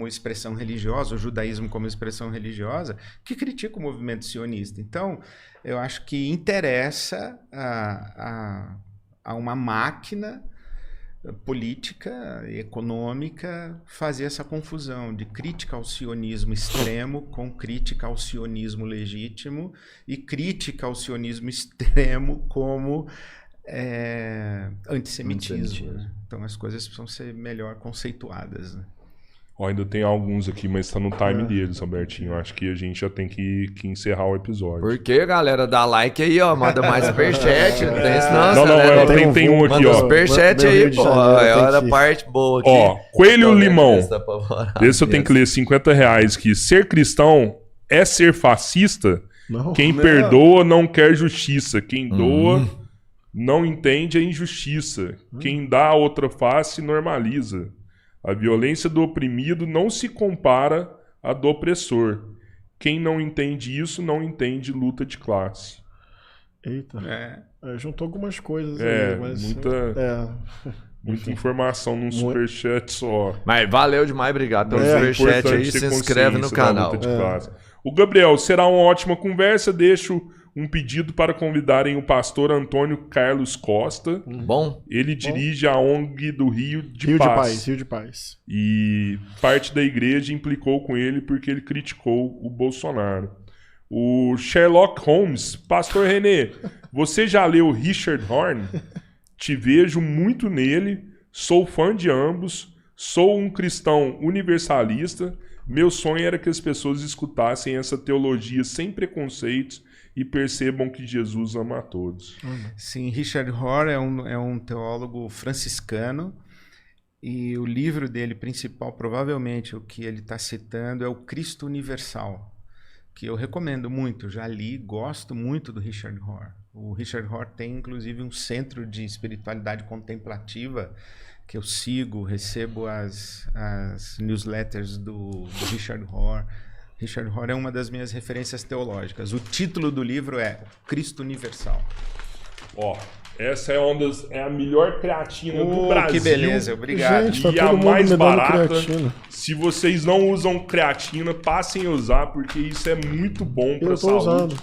expressão religiosa, o judaísmo como expressão religiosa, que critica o movimento sionista. Então, eu acho que interessa a uma máquina política e econômica fazer essa confusão de crítica ao sionismo extremo com crítica ao sionismo legítimo e crítica ao sionismo extremo como antissemitismo. Né? Então as coisas precisam ser melhor conceituadas. Né? Ainda tem alguns aqui, mas está no time deles, Albertinho. Acho que a gente já tem que encerrar o episódio. Por que, galera? Dá like aí, ó. Manda mais superchat. Não tem isso não, né? Tem um aqui, ó. Manda superchat aí, pô. É a parte boa aqui. Ó, Coelho Limão. Esse eu tenho que ler R$50 aqui. Ser cristão é ser fascista? Não. Quem perdoa não quer justiça. Quem doa não entende a injustiça. Quem dá a outra face normaliza. A violência do oprimido não se compara à do opressor. Quem não entende isso não entende luta de classe. Eita. Juntou algumas coisas É, aí, mas... muita informação num superchat só. Mas valeu demais, obrigado pelo É superchat importante aí, ter se inscreve no consciência da canal. luta de classe. O Gabriel, será uma ótima conversa. Deixo um pedido para convidarem o pastor Antônio Carlos Costa. Bom, Ele dirige a ONG do Rio de Rio Paz. Rio de Paz. E parte da igreja implicou com ele porque ele criticou o Bolsonaro. O Sherlock Holmes, pastor René, você já leu Richard Horne? Te vejo muito nele, sou fã de ambos, sou um cristão universalista. Meu sonho era que as pessoas escutassem essa teologia sem preconceitos e percebam que Jesus ama a todos. Sim, Richard Rohr é um teólogo franciscano e o livro dele principal, provavelmente o que ele está citando, é o Cristo Universal, que eu recomendo muito, já li, gosto muito do Richard Rohr. O Richard Rohr tem inclusive um centro de espiritualidade contemplativa que eu sigo, recebo as newsletters do Richard Rohr. Richard Rohr é uma das minhas referências teológicas. O título do livro é Cristo Universal. Ó, essa é a melhor creatina do Brasil. Que beleza, obrigado. Gente, tá E a todo mundo mais me dando barata. creatina. Se vocês não usam creatina, passem a usar, porque isso é muito bom para Eu a tô saúde. usando.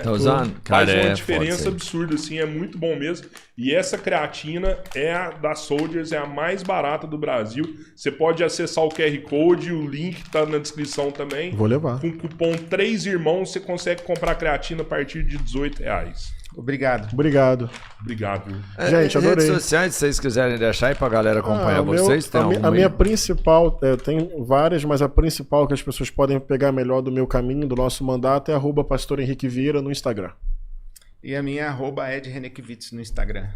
tá usando? Faz Cara, uma diferença foda-se. absurda, assim, é muito bom mesmo. E essa creatina é a da Soldiers, é a mais barata do Brasil. Você pode acessar o QR Code, o link tá na descrição também. Vou levar. Com o cupom 3 Irmãos, você consegue comprar creatina a partir de R$18. Obrigado. Obrigado. Obrigado. Viu? Gente, adorei. Redes sociais, se vocês quiserem deixar aí pra galera acompanhar vocês, tem a alguma minha aí? principal, tem várias, mas a principal que as pessoas podem pegar melhor do meu caminho, do nosso mandato, é @Pastor Henrique Vieira no Instagram. E a minha é @EdRenekiewicz no Instagram.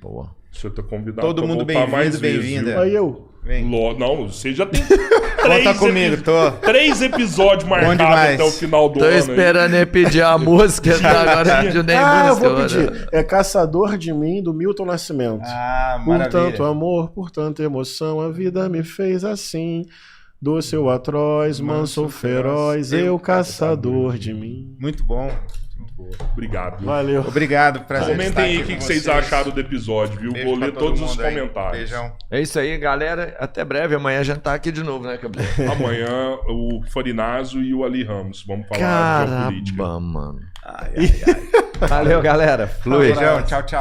Boa. Você tá convidado Todo pra mundo voltar mais bem-vindo, vezes, bem-vinda. viu? Aí eu. Vem. Não, você já tem Conta comigo, tô. 3 episódios marcados demais. até o final do Tô ano. aí. esperando ele pedir a música, agora pediu nem Eu música. vou mano. pedir. É Caçador de Mim, do Milton Nascimento. Ah, Por maravilha. tanto amor, por tanta emoção, a vida me fez assim. Do seu atroz, manso ou feroz, eu caçador de mim. Muito bom. Obrigado. Viu? Valeu. Obrigado, prazer Comentem estar aí aqui o que com vocês vocês. acharam do episódio, viu? Beijo Vou pra ler todo todos os mundo aí. comentários. Beijão. É isso aí, galera. Até breve. Amanhã a gente tá aqui de novo, né, Gabriel? Amanhã o Farinazo e o Ali Ramos. Vamos falar de geopolítica. Caramba, mano. Ai, ai, ai. Valeu, galera. Flui. Beijão, tchau, tchau.